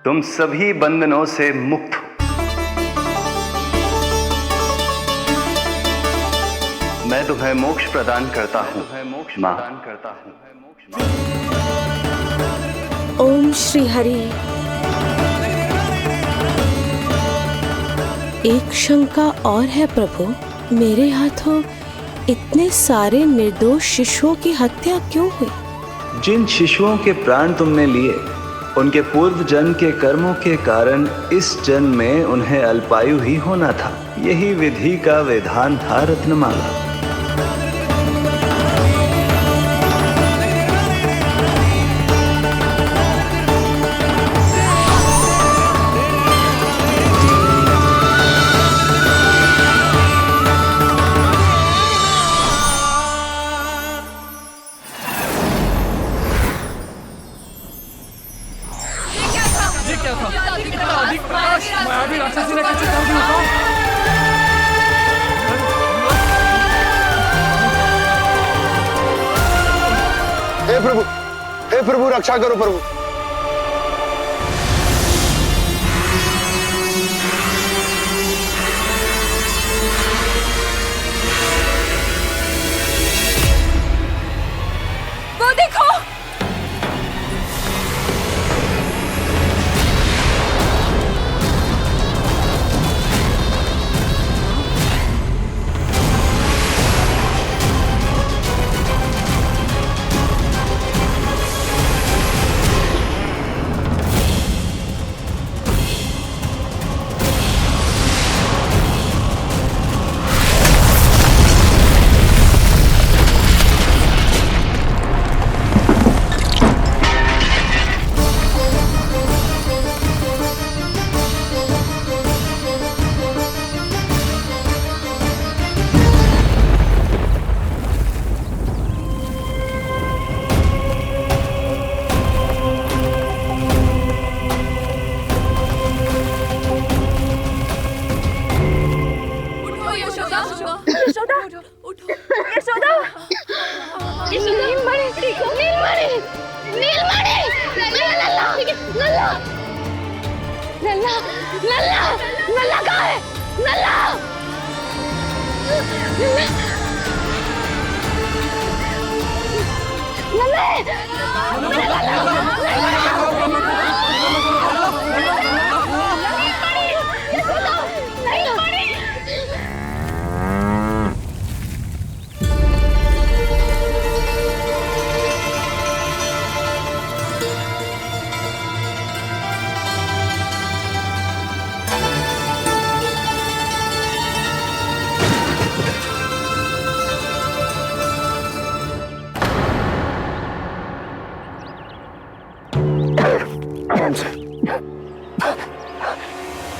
तुम सभी बंधनों से मुक्त हो। मैं तुम्हें मोक्ष प्रदान करता हूं मां। ओम श्री हरि। एक शंका और है प्रभु, मेरे हाथों इतने सारे निर्दोष शिशुओं की हत्या क्यों हुई? जिन शिशुओं के प्राण तुमने लिए, उनके पूर्व जन्म के कर्मों के कारण इस जन्म में उन्हें अल्पायु ही होना था। यही विधि का विधान था रत्नमाला। हे प्रभु रक्षा करो प्रभु। वो देखो,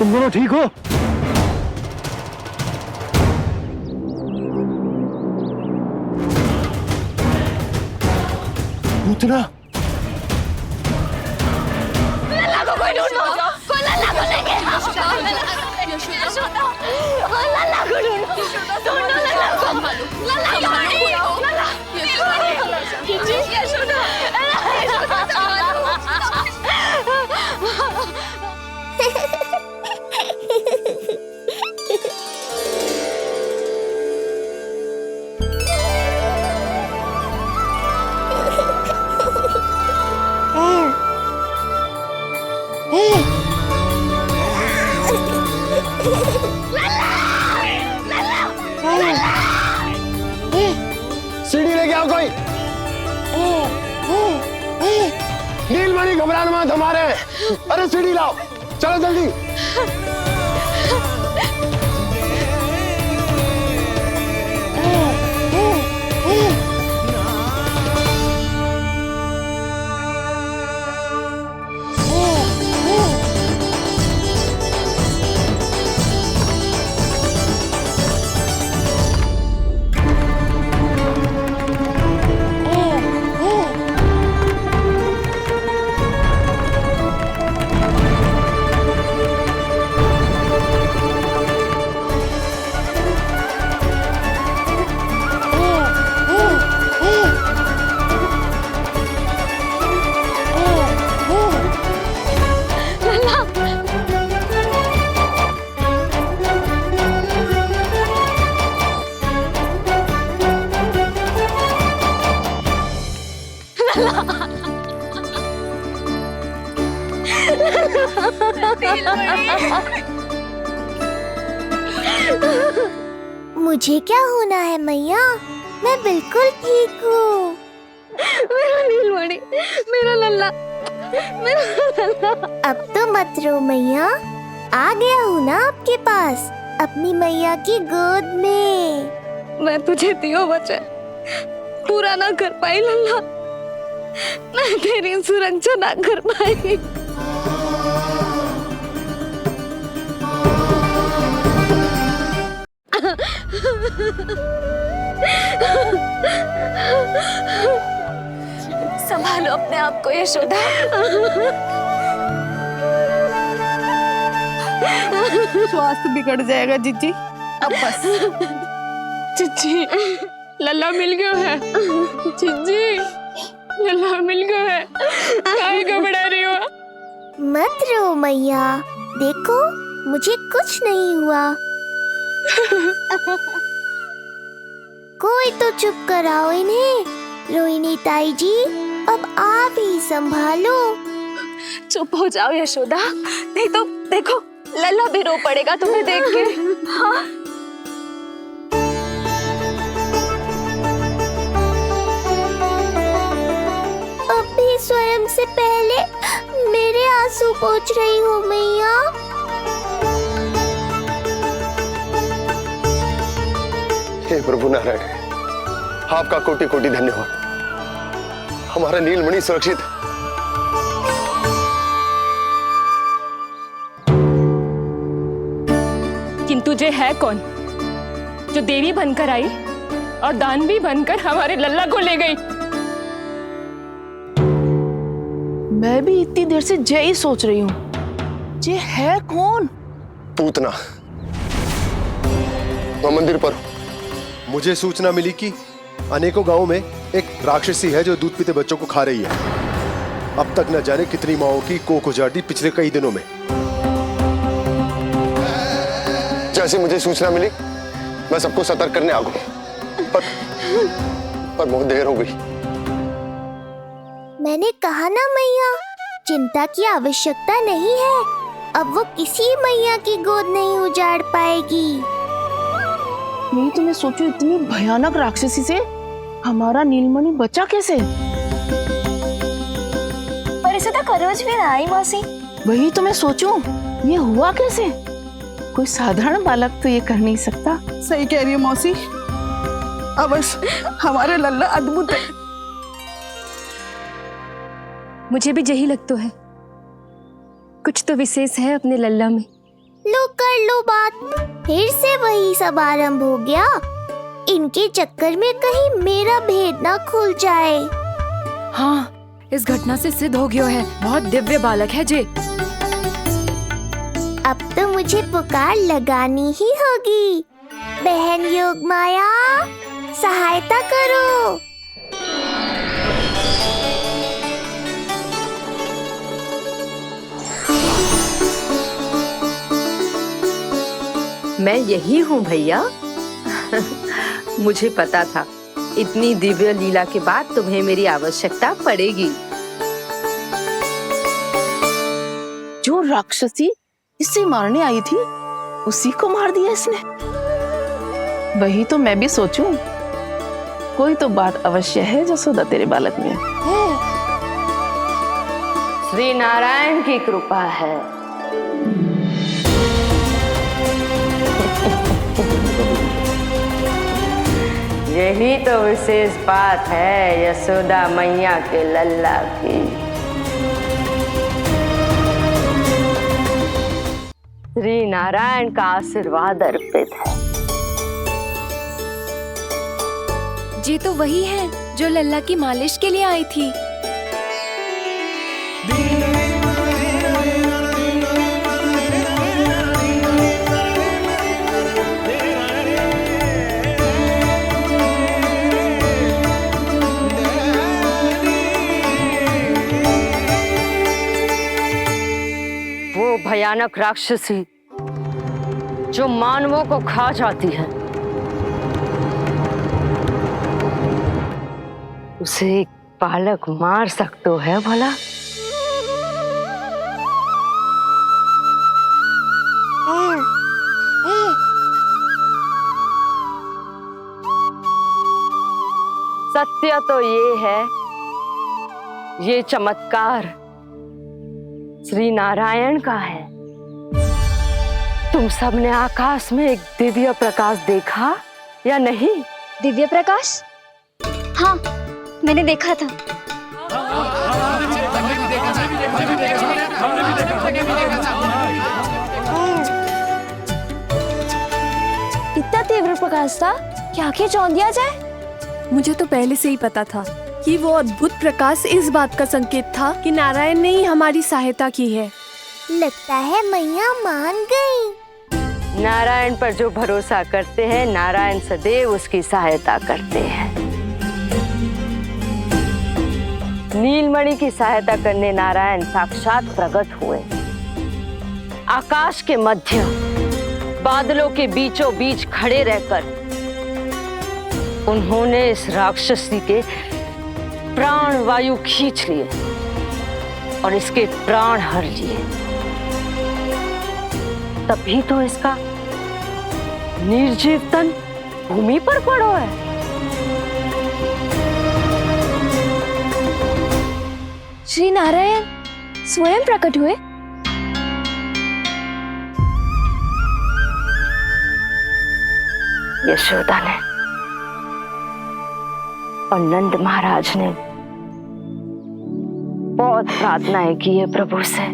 तुम दोनों ठीक हो? पूतना, लल्ला को कोई ढूंढो, कोई लल्ला को लेके आओ। यशोदा, लल्ला को ढूंढो, ढूंढो लल्ला को, लल्ला को ढूंढो, लल्ला, यशोदा, सीढ़ी लेके आओ कोई। नीलमणि घबराना मत, हमारे। अरे सीढ़ी लाओ, चलो जल्दी। मुझे क्या होना है मैया, मैं बिल्कुल ठीक हूँ। मेरा नीलमणि, मेरा लल्ला, मेरा लल्ला। अब तो मत रो मैया, आ गया हूँ ना आपके पास, अपनी मैया की गोद में। मैं तुझे दियो वचन पूरा ना कर पाई लल्ला, मैं तेरी सुरक्षा ना कर पाई। संभालो अपने आप को यशोदा। स्वास्थ्य बिगड़ जाएगा जीजी, अब बस। चिज्जी, लल्ला मिल गया है। चिज्जी, लल्ला मिल गया है। काहे घबरा रही हो? मत रो मैया, देखो मुझे कुछ नहीं हुआ। कोई तो चुप कराओ इन्हें। रोहिणी ताई जी, अब आप ही संभालो। चुप हो जाओ यशोदा, नहीं तो देखो लल्ला भी रो पड़ेगा तुम्हें देख के। हाँ? अब भी स्वयं से पहले मेरे आंसू पोंछ रही हो मैया। हे प्रभु नारायण, आपका कोटि कोटि धन्यवाद। हमारा नीलमणि सुरक्षित है। किंतु जे है कौन जो देवी बनकर आई और दानवी बनकर हमारे लल्ला को ले गई? मैं भी इतनी देर से जय ही सोच रही हूँ, जे है कौन? पूतना। तो मंदिर पर मुझे सूचना मिली कि अनेकों गांवों में एक राक्षसी है जो दूध पीते बच्चों को खा रही है। अब तक न जाने कितनी माओं की कोख उजाड़ दी पिछले कई दिनों में। जैसे मुझे सूचना मिली मैं सबको सतर्क करने आ गया, पर बहुत देर हो गई। मैंने कहा ना मैया, चिंता की आवश्यकता नहीं है। अब वो किसी मैया की गोद नहीं उजाड़ पाएगी। नहीं तो मैं सोचूं, इतनी भयानक राक्षसी से हमारा नीलमणि बचा कैसे? पर इसे तो करोज भी ना आई मौसी। वही तो मैं सोचूं, ये हुआ कैसे? कोई साधारण बालक तो ये कर नहीं सकता। सही कह रही है मौसी, अवश्य हमारे लल्ला अद्भुत है। मुझे भी यही लगता है, कुछ तो विशेष है अपने लल्ला में। लो कर लो बात। फिर से वही सब आरंभ हो गया। इनके चक्कर में कहीं मेरा भेद ना खुल जाए। हाँ, इस घटना से सिद्ध हो गया है बहुत दिव्य बालक है जे। अब तो मुझे पुकार लगानी ही होगी। बहन योगमाया, सहायता करो। मैं यही हूँ भैया। मुझे पता था इतनी दिव्य लीला के बाद तुम्हें मेरी आवश्यकता पड़ेगी। जो राक्षसी इसे मारने आई थी उसी को मार दिया इसने। वही तो मैं भी सोचूं, कोई तो बात अवश्य है जसोदा तेरे बालक में। श्री नारायण की कृपा है। यही तो विशेष बात है यशोदा मैया के लल्ला की। श्री नारायण का आशीर्वाद अर्पित है। ये तो वही है जो लल्ला की मालिश के लिए आई थी। वो भयानक राक्षसी जो मानवों को खा जाती है, उसे एक बालक मार सकता है भला? सत्य तो ये है, ये चमत्कार श्री नारायण का है। तुम सबने आकाश में एक दिव्य प्रकाश देखा या नहीं? दिव्य प्रकाश? हाँ, मैंने देखा था। इतना तीव्र प्रकाश था कि आंखें चौंध दिया जाए। मुझे तो पहले से ही पता था कि वो अद्भुत प्रकाश इस बात का संकेत था कि नारायण ने ही हमारी सहायता की है। लगता है मैया मान गई। नारायण पर जो भरोसा करते हैं, नारायण सदैव उसकी सहायता करते हैं। नीलमणि की सहायता करने नारायण साक्षात प्रकट हुए। आकाश के मध्य बादलों के बीचों बीच खड़े रहकर उन्होंने इस राक्षसी के प्राण वायु खींच लिए और इसके प्राण हर लिए। तभी तो इसका निर्जीव तन भूमि पर पड़ो है। श्री नारायण स्वयं प्रकट हुए। यशोदा ने और नंद महाराज ने बहुत प्रार्थनाएं की है प्रभु से।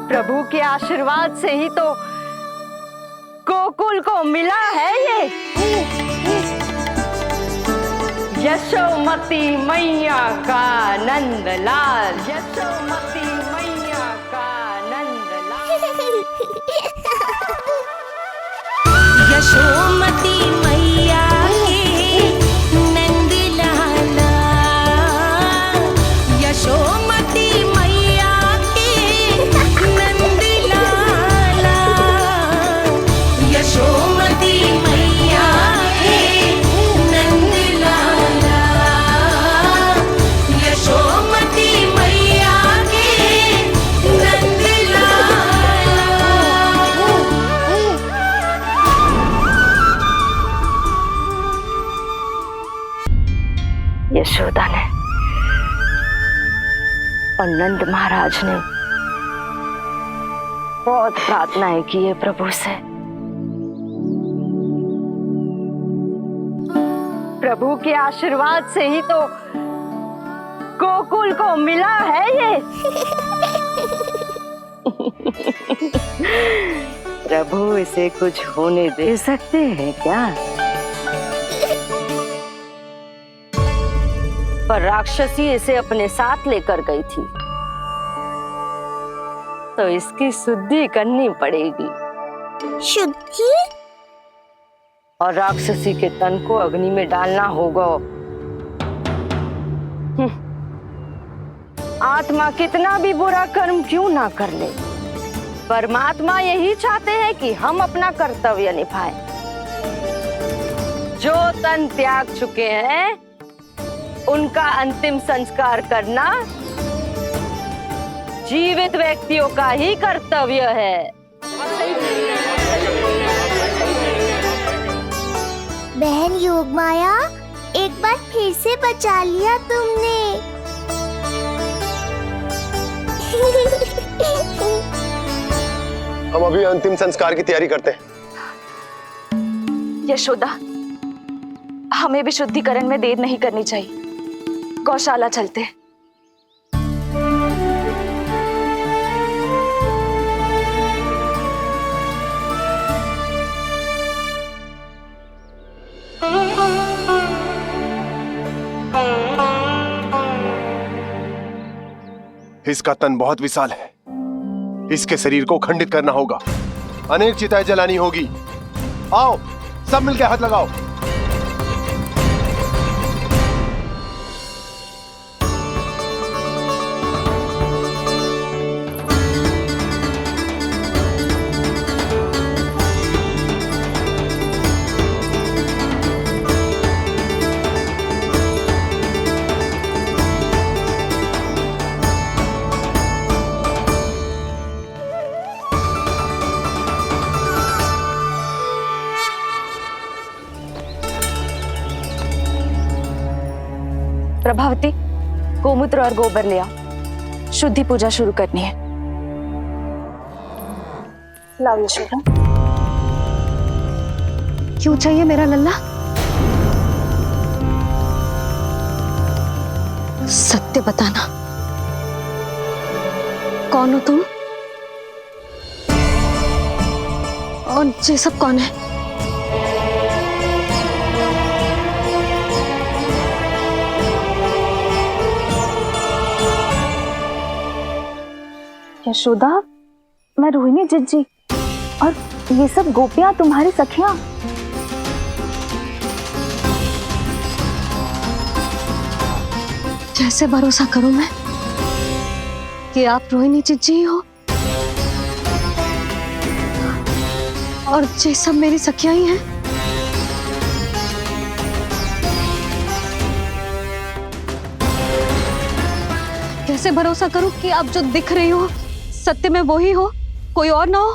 प्रभु के आशीर्वाद से ही तो गोकुल को मिला है ये। यशोमती मैया का नंदलाल, यशोमती मैया का नंदलाल। यशोमती मैया के नंदलाला, यशोमती मैया के नंदलाला, यशोमती मैया के नंदलाला, यशोमती मैया के नंदलाला। यशोदा ने और नंद महाराज ने बहुत प्रार्थनाएं की है प्रभु से। प्रभु के आशीर्वाद से ही तो गोकुल को मिला है ये। प्रभु इसे कुछ होने दे सकते हैं क्या? पर राक्षसी इसे अपने साथ लेकर गई थी, तो इसकी शुद्धि करनी पड़ेगी। शुद्धि? और राक्षसी के तन को अग्नि में डालना होगा। आत्मा कितना भी बुरा कर्म क्यों ना कर ले, परमात्मा यही चाहते हैं कि हम अपना कर्तव्य निभाएं। जो तन त्याग चुके हैं उनका अंतिम संस्कार करना जीवित व्यक्तियों का ही कर्तव्य है। बहन योगमाया, एक बार फिर से बचा लिया तुमने। हम अभी अंतिम संस्कार की तैयारी करते हैं। यशोदा, हमें भी शुद्धिकरण में देर नहीं करनी चाहिए। गौशाला चलते हैं। इसका तन बहुत विशाल है, इसके शरीर को खंडित करना होगा, अनेक चिताएं जलानी होगी। आओ सब मिलकर हाथ लगाओ। प्रभावती, गोमूत्र और गोबर ले आओ। शुद्धि पूजा शुरू करनी है। लाओ यशोदा। क्यों चाहिए मेरा लल्ला? सत्य बताना, कौन हो तुम और ये सब कौन है? यशोदा, मैं रोहिणी जिज्जी, और ये सब गोपियां तुम्हारी सखियां। कैसे भरोसा करूं मैं कि आप रोहिणी जिज्जी हो और ये सब मेरी सखियां ही हैं? कैसे भरोसा करूं कि आप जो दिख रही हो सत्य में वो ही हो, कोई और ना हो?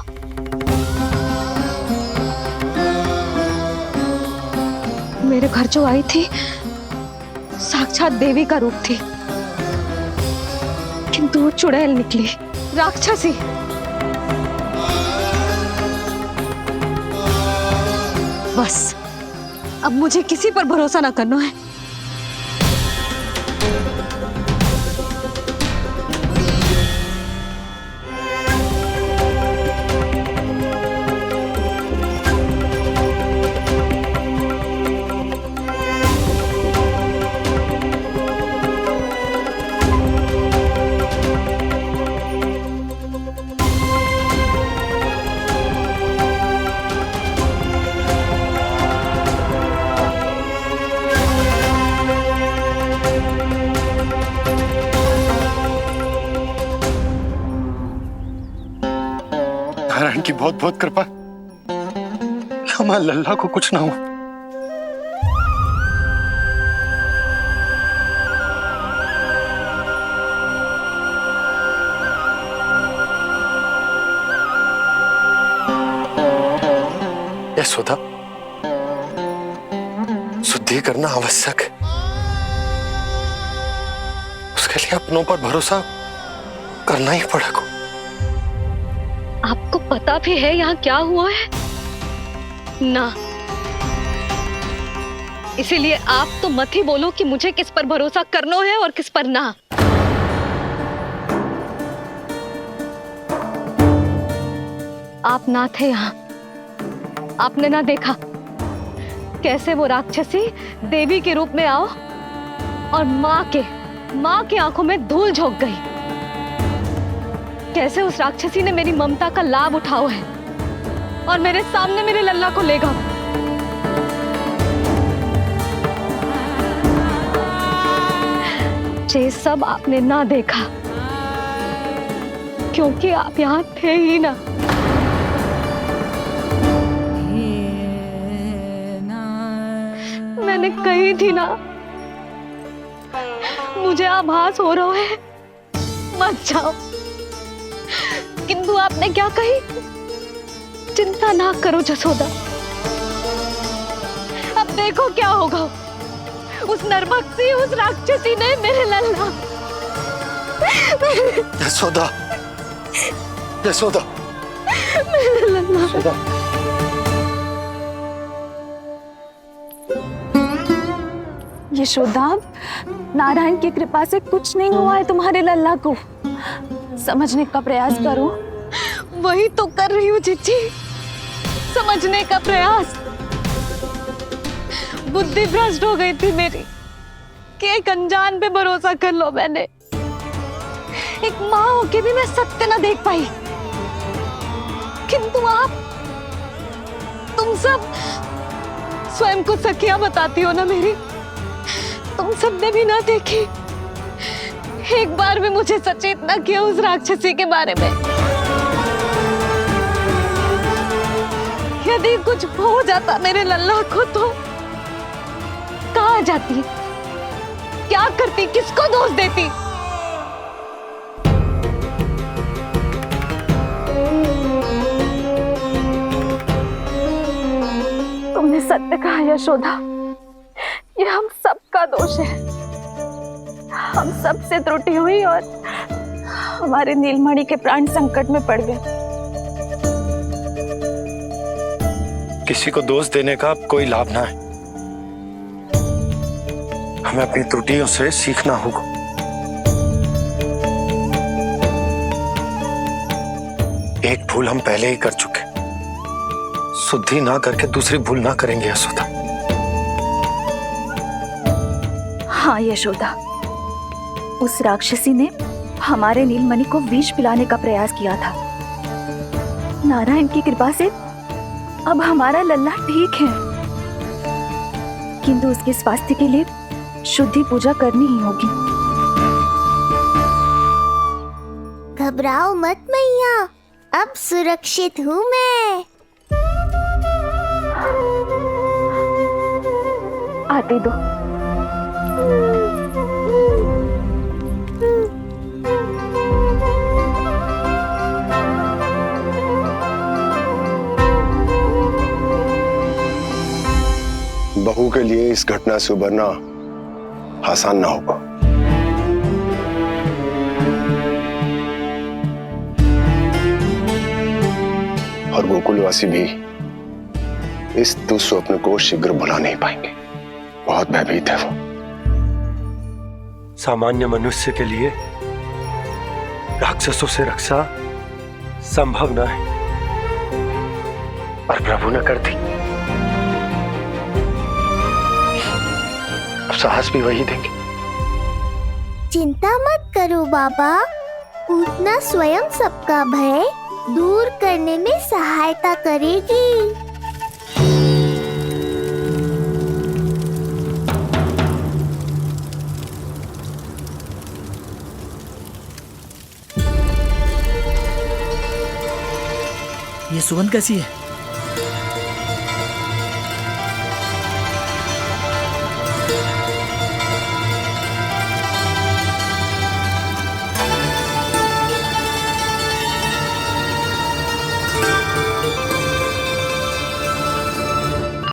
मेरे घर जो आई थी साक्षात देवी का रूप थी, किंतु वो चुड़ैल निकली, राक्षसी। बस अब मुझे किसी पर भरोसा ना करना है। नारायण की बहुत बहुत कृपा, हमारे लल्ला को कुछ ना हो। यशोदा, शुद्धि करना आवश्यक है, उसके लिए अपनों पर भरोसा करना ही पड़ेगा। आपको पता भी है यहाँ क्या हुआ है ना? इसीलिए आप तो मत ही बोलो कि मुझे किस पर भरोसा करना है और किस पर ना। आप ना थे यहाँ, आपने ना देखा कैसे वो राक्षसी देवी के रूप में आओ और माँ के आंखों में धूल झोंक गई। कैसे उस राक्षसी ने मेरी ममता का लाभ उठाओ है और मेरे सामने मेरे लल्ला को ले गया। ये सब आपने ना देखा क्योंकि आप यहाँ थे ही ना। मैंने कही थी ना, मुझे आभास हो रहा है, मत जाओ। किंतु आपने क्या कही? चिंता ना करो जसोदा, अब देखो क्या होगा। उस नरभक्षी, उस राक्षसी ने मेरे लल्ला। यशोदा, यशोदा, मेरे लल्ला। यशोदा। यशोदा, नारायण की कृपा से कुछ नहीं हुआ है तुम्हारे लल्ला को। समझने का प्रयास करो। वही तो कर रही हूँ जीजी, समझने का प्रयास। बुद्धि भ्रष्ट हो गई थी मेरी कि एक अनजान पे भरोसा कर लो मैंने। एक माँ होके भी मैं सत्य ना देख पाई। किंतु आप, तुम सब स्वयं को सखिया बताती हो ना मेरी, तुम सबने भी ना देखी। एक बार भी मुझे सचेत ना किया उस राक्षसी के बारे में। यदि कुछ हो जाता मेरे लल्ला को तो कहाँ जाती, क्या करती, किसको दोष देती? तुमने सत्य कहा यशोदा, ये हम सबका दोष है। हम सबसे त्रुटि हुई और हमारे नीलमणि के प्राण संकट में पड़ गए। किसी को दोष देने का कोई लाभ ना है। हमें अपनी त्रुटियों से सीखना होगा। एक भूल हम पहले ही कर चुके, शुद्धि ना करके दूसरी भूल ना करेंगे यशोदा। हाँ यशोदा, उस राक्षसी ने हमारे नीलमणि को विष पिलाने का प्रयास किया था। नारायण की कृपा से अब हमारा लल्ला ठीक है, किंतु उसके स्वास्थ्य के लिए शुद्धि पूजा करनी ही होगी। घबराओ मत मैया, अब सुरक्षित हूँ मैं। आते दो। बहू के लिए इस घटना से उबरना आसान ना होगा। और गोकुलवासी भी इस दुस्वप्न को शीघ्र भुला नहीं पाएंगे। बहुत भयभीत है वो। सामान्य मनुष्य के लिए राक्षसों से रक्षा संभव न है, पर प्रभु ने कर दी। अब साहस भी वही देंगे। चिंता मत करो बाबा, पूतना स्वयं सबका भय दूर करने में सहायता करेगी। ये सुगंध कैसी है?